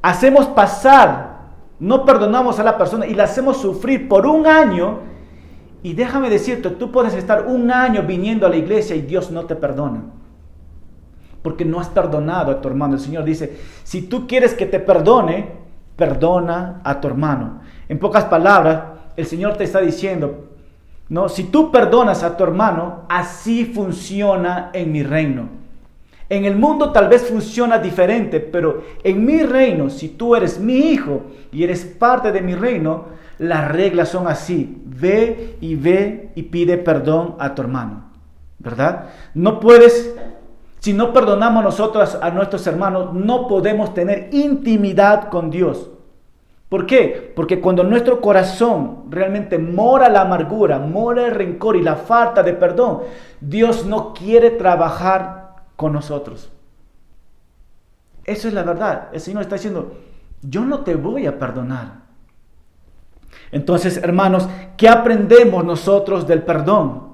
C: Hacemos pasar, no perdonamos a la persona y la hacemos sufrir por un año. Y déjame decirte, tú puedes estar un año viniendo a la iglesia y Dios no te perdona. Porque no has perdonado a tu hermano. El Señor dice, si tú quieres que te perdone, perdona a tu hermano. En pocas palabras, el Señor te está diciendo, no, si tú perdonas a tu hermano, así funciona en mi reino. En el mundo tal vez funciona diferente, pero en mi reino, si tú eres mi hijo y eres parte de mi reino, las reglas son así. Ve y pide perdón a tu hermano, ¿verdad? No puedes, si no perdonamos nosotros a nuestros hermanos, no podemos tener intimidad con Dios. ¿Por qué? Porque cuando en nuestro corazón realmente mora la amargura, mora el rencor y la falta de perdón, Dios no quiere trabajar con nosotros. Eso es la verdad. El Señor está diciendo, yo no te voy a perdonar. Entonces, hermanos, ¿qué aprendemos nosotros del perdón?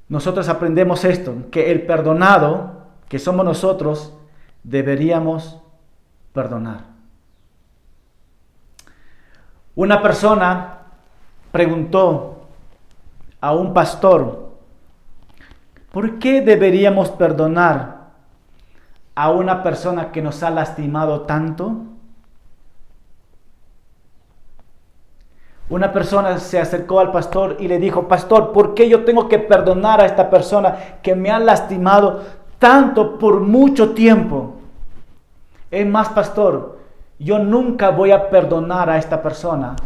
C: Nosotros aprendemos esto, que el perdonado, que somos nosotros, deberíamos perdonar. Una persona preguntó a un pastor, ¿por qué deberíamos perdonar a una persona que nos ha lastimado tanto? Una persona se acercó al pastor y le dijo, pastor, ¿por qué yo tengo que perdonar a esta persona que me ha lastimado tanto por mucho tiempo? Es más, pastor, yo nunca voy a perdonar a esta persona.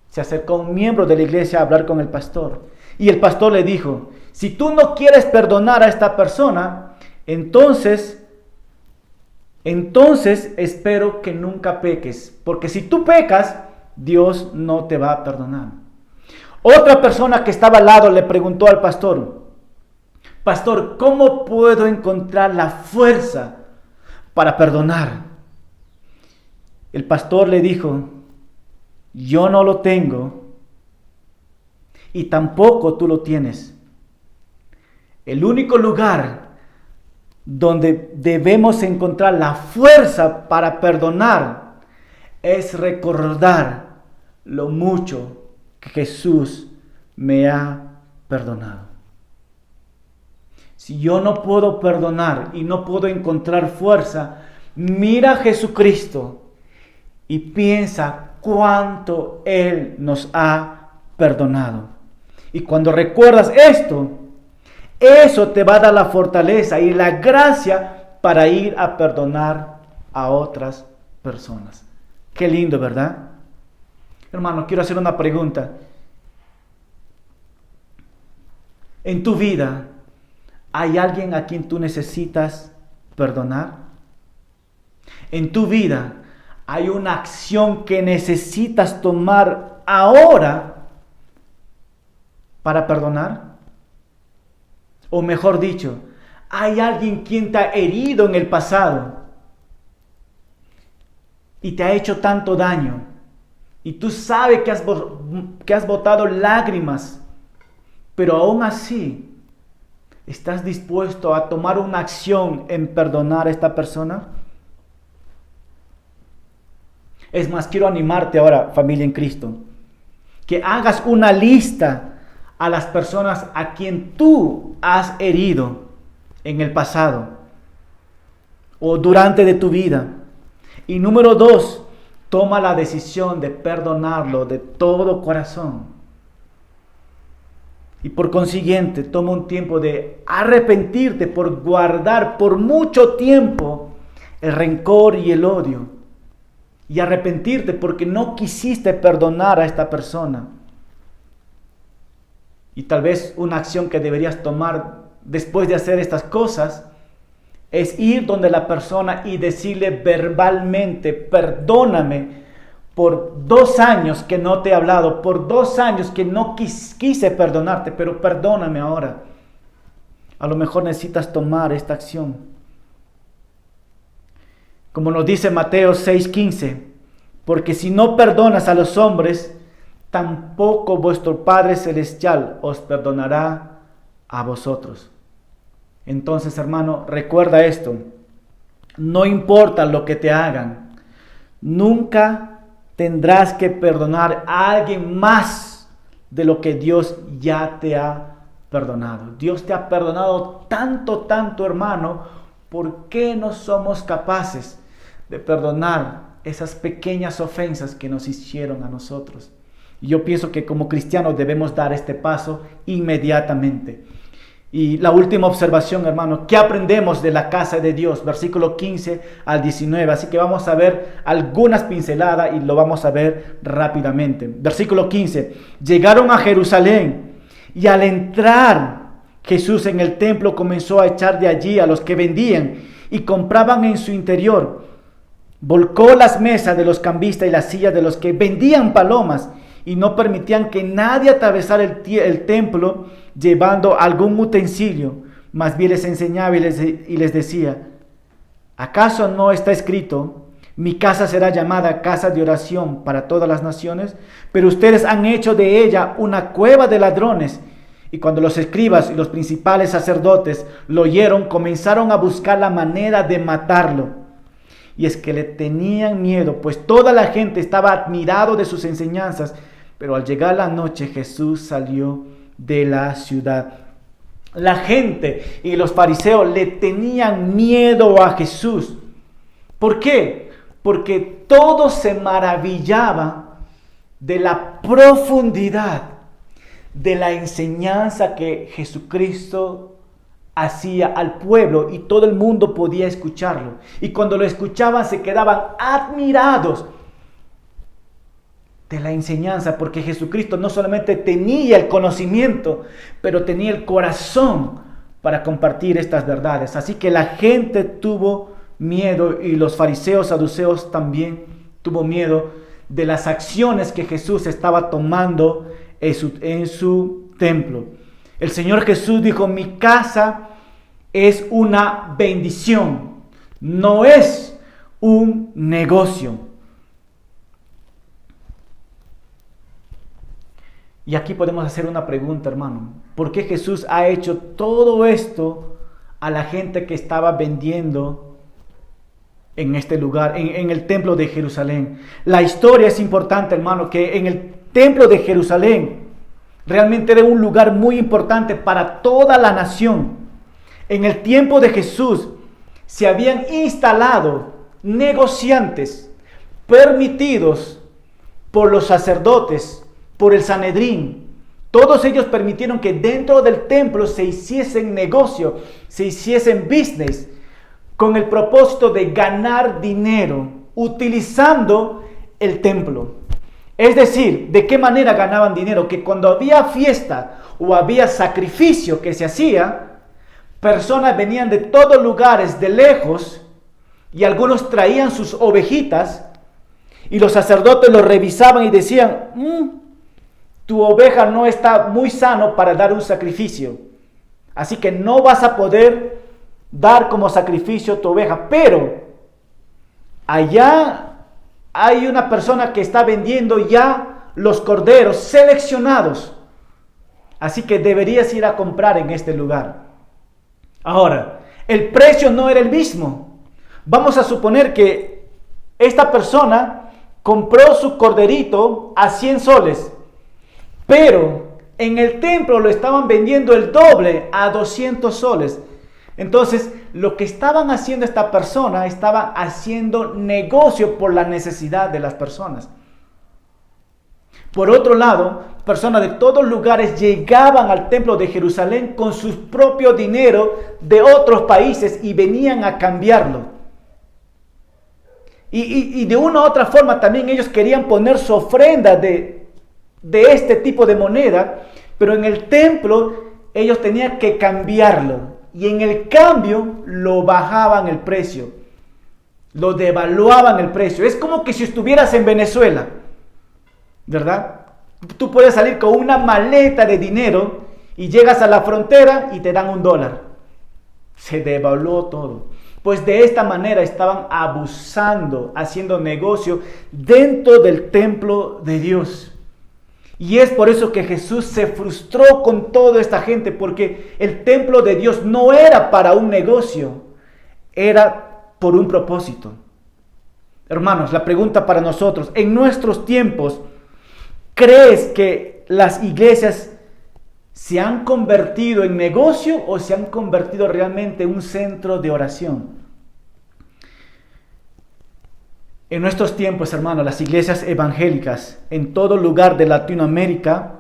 C: Se acercó un miembro de la iglesia a hablar con el pastor. Y el pastor le dijo, si tú no quieres perdonar a esta persona, entonces espero que nunca peques. Porque si tú pecas, Dios no te va a perdonar. Otra persona que estaba al lado le preguntó al pastor, pastor, ¿cómo puedo encontrar la fuerza para perdonar? El pastor le dijo, yo no lo tengo y tampoco tú lo tienes. El único lugar donde debemos encontrar la fuerza para perdonar es recordar lo mucho que Jesús me ha perdonado. Si yo no puedo perdonar y no puedo encontrar fuerza, mira a Jesucristo y piensa cuánto Él nos ha perdonado. Y cuando recuerdas esto, eso te va a dar la fortaleza y la gracia para ir a perdonar a otras personas. Qué lindo, ¿verdad? Hermano, quiero hacer una pregunta. En tu vida, ¿hay alguien a quien tú necesitas perdonar? En tu vida, ¿hay una acción que necesitas tomar ahora para perdonar? O mejor dicho, ¿hay alguien quien te ha herido en el pasado y te ha hecho tanto daño? Y tú sabes que has botado lágrimas, pero aún así, ¿estás dispuesto a tomar una acción en perdonar a esta persona? Es más, quiero animarte ahora, familia en Cristo, que hagas una lista a las personas a quien tú has herido en el pasado o durante de tu vida. Y número 2, toma la decisión de perdonarlo de todo corazón. Y por consiguiente, toma un tiempo de arrepentirte por guardar por mucho tiempo el rencor y el odio. Y arrepentirte porque no quisiste perdonar a esta persona. Y tal vez una acción que deberías tomar después de hacer estas cosas es ir donde la persona y decirle verbalmente: perdóname por 2 años que no te he hablado, por 2 años que no quise perdonarte, pero perdóname ahora. A lo mejor necesitas tomar esta acción. Como nos dice Mateo 6:15, porque si no perdonas a los hombres, tampoco vuestro Padre Celestial os perdonará a vosotros. Entonces, hermano, recuerda esto: no importa lo que te hagan, nunca tendrás que perdonar a alguien más de lo que Dios ya te ha perdonado. Dios te ha perdonado tanto, hermano. ¿Por qué no somos capaces de perdonar esas pequeñas ofensas que nos hicieron a nosotros? Y yo pienso que como cristianos debemos dar este paso inmediatamente. Y la última observación, hermano, ¿qué aprendemos de la casa de Dios? Versículo 15 al 19. Así que vamos a ver algunas pinceladas y lo vamos a ver rápidamente. Versículo 15. Llegaron a Jerusalén y al entrar Jesús en el templo comenzó a echar de allí a los que vendían y compraban en su interior. Volcó las mesas de los cambistas y las sillas de los que vendían palomas y no permitían que nadie atravesara el templo llevando algún utensilio. Más bien les enseñaba y les decía: ¿acaso no está escrito: mi casa será llamada casa de oración para todas las naciones? Pero ustedes han hecho de ella una cueva de ladrones. Y cuando los escribas y los principales sacerdotes lo oyeron, comenzaron a buscar la manera de matarlo. Y es que le tenían miedo, pues toda la gente estaba admirado de sus enseñanzas. Pero al llegar la noche, Jesús salió de la ciudad. La gente y los fariseos le tenían miedo a Jesús. ¿Por qué? Porque todos se maravillaban de la profundidad de la enseñanza que Jesucristo hacía al pueblo y todo el mundo podía escucharlo. Y cuando lo escuchaban se quedaban admirados de la enseñanza, porque Jesucristo no solamente tenía el conocimiento, pero tenía el corazón para compartir estas verdades. Así que la gente tuvo miedo y los fariseos, saduceos también tuvo miedo de las acciones que Jesús estaba tomando en su templo. El Señor Jesús dijo: mi casa es una bendición, no es un negocio. Y aquí podemos hacer una pregunta, hermano. ¿Por qué Jesús ha hecho todo esto a la gente que estaba vendiendo en este lugar, en el templo de Jerusalén? La historia es importante, hermano, que en el templo de Jerusalén realmente era un lugar muy importante para toda la nación. En el tiempo de Jesús se habían instalado negociantes permitidos por los sacerdotes, por el Sanedrín. Todos ellos permitieron que dentro del templo se hiciesen negocio, se hiciesen business, con el propósito de ganar dinero, utilizando el templo. Es decir, ¿de qué manera ganaban dinero? Que cuando había fiesta o había sacrificio que se hacía, personas venían de todos lugares, de lejos, y algunos traían sus ovejitas, y los sacerdotes los revisaban y decían: tu oveja no está muy sano para dar un sacrificio, así que no vas a poder dar como sacrificio tu oveja. Pero allá hay una persona que está vendiendo ya los corderos seleccionados, así que deberías ir a comprar en este lugar. Ahora, el precio no era el mismo. Vamos a suponer que esta persona compró su corderito a 100 soles, pero en el templo lo estaban vendiendo el doble, a 200 soles. Entonces, lo que estaban haciendo esta persona, estaban haciendo negocio por la necesidad de las personas. Por otro lado, personas de todos lugares llegaban al templo de Jerusalén con su propio dinero de otros países y venían a cambiarlo. Y de una u otra forma también ellos querían poner su ofrenda de este tipo de moneda, pero en el templo ellos tenían que cambiarlo. Y en el cambio lo bajaban el precio, lo devaluaban el precio. Es como que si estuvieras en Venezuela, ¿verdad? Tú puedes salir con una maleta de dinero y llegas a la frontera y te dan $1. Se devaluó todo. Pues de esta manera estaban abusando, haciendo negocio dentro del templo de Dios. Y es por eso que Jesús se frustró con toda esta gente, porque el templo de Dios no era para un negocio, era por un propósito. Hermanos, la pregunta para nosotros, en nuestros tiempos, ¿crees que las iglesias se han convertido en negocio o se han convertido realmente en un centro de oración? En nuestros tiempos, hermanos, las iglesias evangélicas en todo lugar de Latinoamérica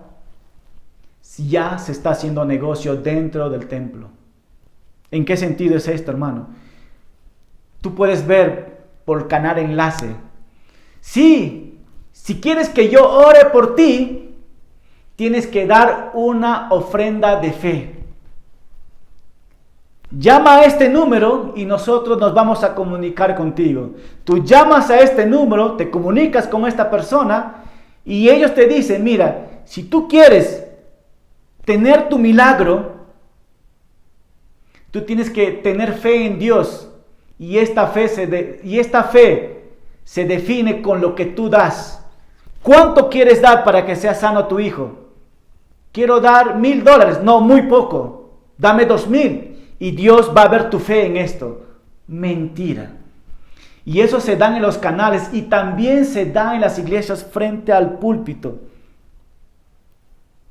C: ya se está haciendo negocio dentro del templo. ¿En qué sentido es esto, hermano? Tú puedes ver por canal enlace. Sí, si quieres que yo ore por ti, tienes que dar una ofrenda de fe. Llama a este número y nosotros nos vamos a comunicar contigo. Tú llamas a este número, te comunicas con esta persona y ellos te dicen, mira, si tú quieres tener tu milagro, tú tienes que tener fe en Dios y esta fe se define con lo que tú das. ¿Cuánto quieres dar para que sea sano tu hijo? Quiero dar $1,000. No, muy poco. Dame 2,000. Y Dios va a ver tu fe en esto. Mentira. Y eso se da en los canales y también se da en las iglesias frente al púlpito.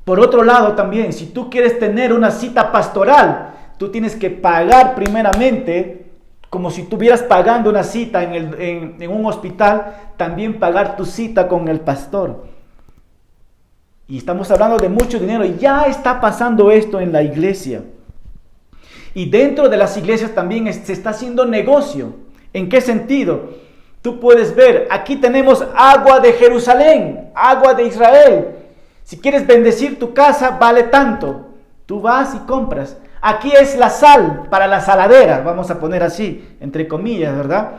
C: Por otro lado también, si tú quieres tener una cita pastoral, tú tienes que pagar primeramente, como si estuvieras pagando una cita en un hospital, también pagar tu cita con el pastor. Y estamos hablando de mucho dinero. Y ya está pasando esto en la iglesia. Y dentro de las iglesias también se está haciendo negocio. ¿En qué sentido? Tú puedes ver, aquí tenemos agua de Jerusalén, agua de Israel. Si quieres bendecir tu casa, vale tanto. Tú vas y compras. Aquí es la sal para la saladera, vamos a poner así, entre comillas, ¿verdad?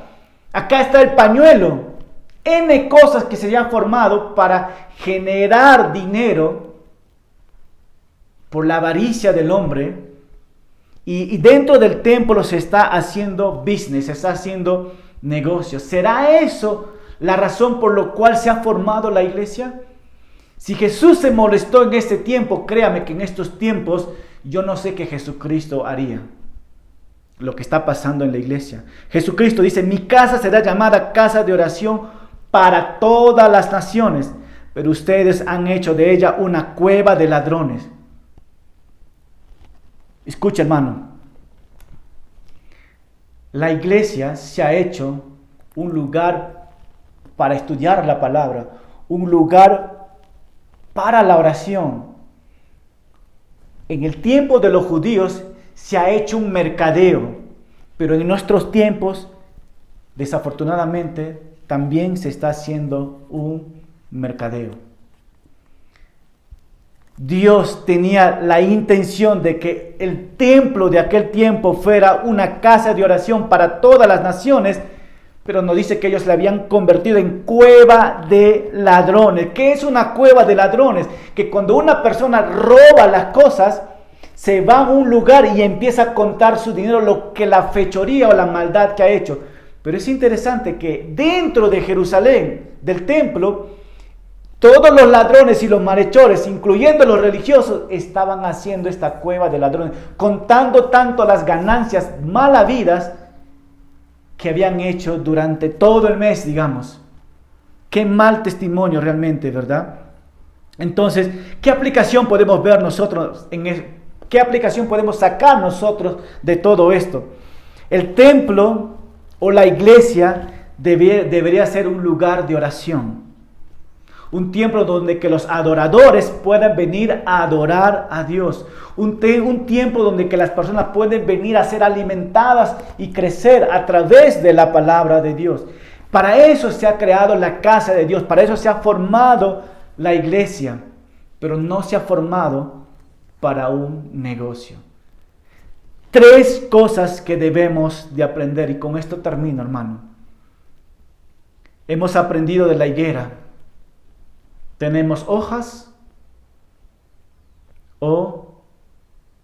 C: Acá está el pañuelo. N cosas que se han formado para generar dinero por la avaricia del hombre. Y dentro del templo se está haciendo business, se está haciendo negocio. ¿Será eso la razón por la cual se ha formado la iglesia? Si Jesús se molestó en este tiempo, créame que en estos tiempos yo no sé qué Jesucristo haría. Lo que está pasando en la iglesia. Jesucristo dice, mi casa será llamada casa de oración para todas las naciones, pero ustedes han hecho de ella una cueva de ladrones. Escucha, hermano, la iglesia se ha hecho un lugar para estudiar la palabra, un lugar para la oración. En el tiempo de los judíos se ha hecho un mercadeo, pero en nuestros tiempos, desafortunadamente, también se está haciendo un mercadeo. Dios tenía la intención de que el templo de aquel tiempo fuera una casa de oración para todas las naciones, pero nos dice que ellos la habían convertido en cueva de ladrones. ¿Qué es una cueva de ladrones? Que cuando una persona roba las cosas, se va a un lugar y empieza a contar su dinero, lo que la fechoría o la maldad que ha hecho. Pero es interesante que dentro de Jerusalén, del templo, todos los ladrones y los malhechores, incluyendo los religiosos, estaban haciendo esta cueva de ladrones, contando tanto las ganancias mal habidas que habían hecho durante todo el mes, digamos. Qué mal testimonio realmente, ¿verdad? Entonces, ¿qué aplicación podemos ver nosotros ¿Qué aplicación podemos sacar nosotros de todo esto? El templo o la iglesia debería ser un lugar de oración. Un templo donde que los adoradores puedan venir a adorar a Dios. Un tiempo donde que las personas pueden venir a ser alimentadas y crecer a través de la palabra de Dios. Para eso se ha creado la casa de Dios. Para eso se ha formado la iglesia. Pero no se ha formado para un negocio. 3 cosas que debemos de aprender. Y con esto termino, hermano. Hemos aprendido de la higuera. ¿Tenemos hojas o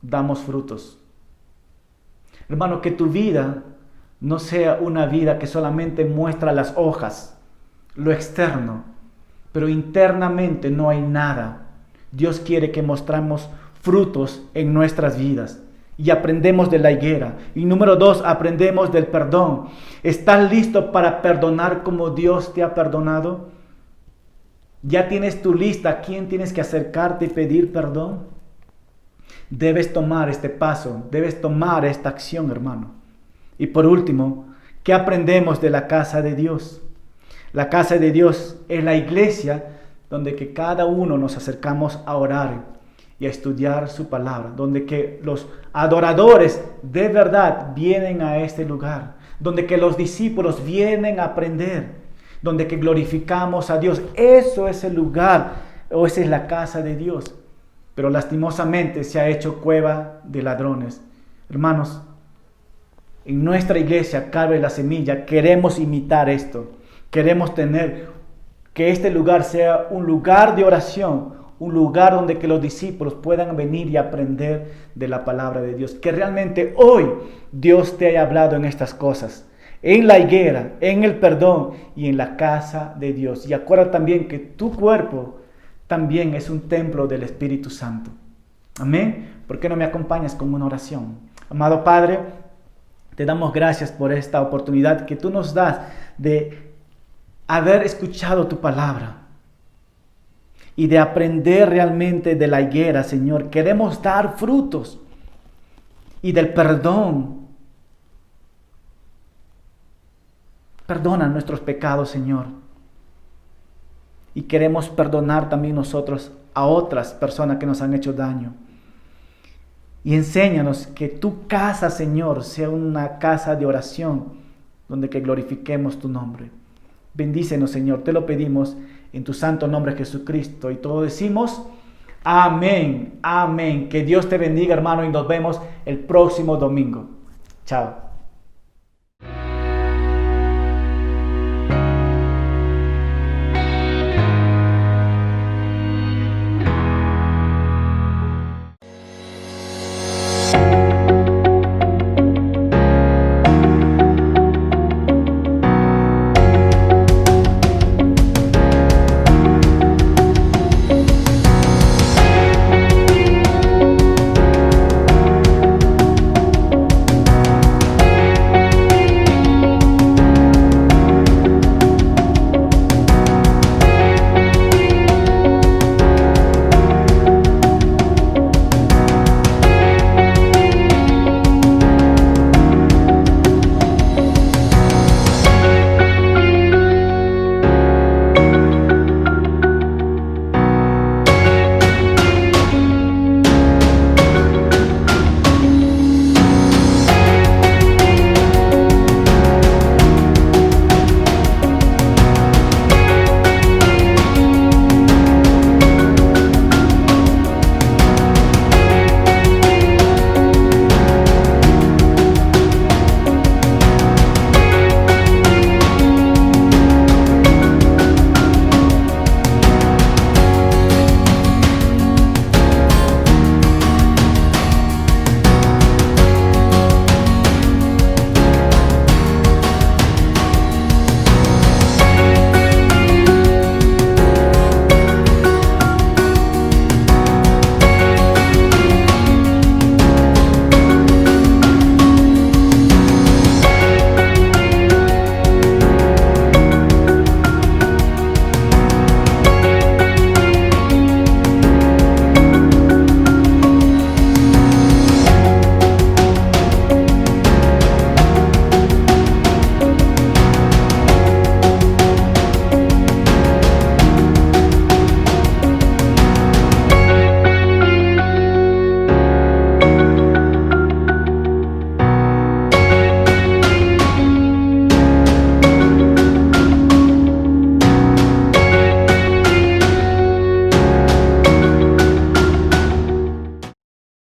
C: damos frutos? Hermano, que tu vida no sea una vida que solamente muestra las hojas, lo externo, pero internamente no hay nada. Dios quiere que mostremos frutos en nuestras vidas y aprendemos de la higuera. Y número 2, aprendemos del perdón. ¿Estás listo para perdonar como Dios te ha perdonado? ¿Ya tienes tu lista a quién tienes que acercarte y pedir perdón? Debes tomar este paso, debes tomar esta acción, hermano. Y por último, ¿qué aprendemos de la casa de Dios? La casa de Dios es la iglesia donde que cada uno nos acercamos a orar y a estudiar su palabra, donde que los adoradores de verdad vienen a este lugar, donde que los discípulos vienen a aprender, donde que glorificamos a Dios. Eso es el lugar, o esa es la casa de Dios. Pero lastimosamente se ha hecho cueva de ladrones. Hermanos, en nuestra iglesia Calvary de la Semilla queremos imitar esto. Queremos tener que este lugar sea un lugar de oración, un lugar donde que los discípulos puedan venir y aprender de la palabra de Dios. Que realmente hoy Dios te haya hablado en estas cosas. En la higuera, en el perdón y en la casa de Dios. Y acuerda también que tu cuerpo también es un templo del Espíritu Santo. Amén. ¿Por qué no me acompañas con una oración? Amado Padre, te damos gracias por esta oportunidad que tú nos das de haber escuchado tu palabra y de aprender realmente de la higuera, Señor. Queremos dar frutos y del perdón. Perdona nuestros pecados, Señor. Y queremos perdonar también nosotros a otras personas que nos han hecho daño. Y enséñanos que tu casa, Señor, sea una casa de oración donde que glorifiquemos tu nombre. Bendícenos, Señor, te lo pedimos en tu santo nombre, Jesucristo. Y todos decimos, amén, amén. Que Dios te bendiga, hermano, y nos vemos el próximo domingo. Chao.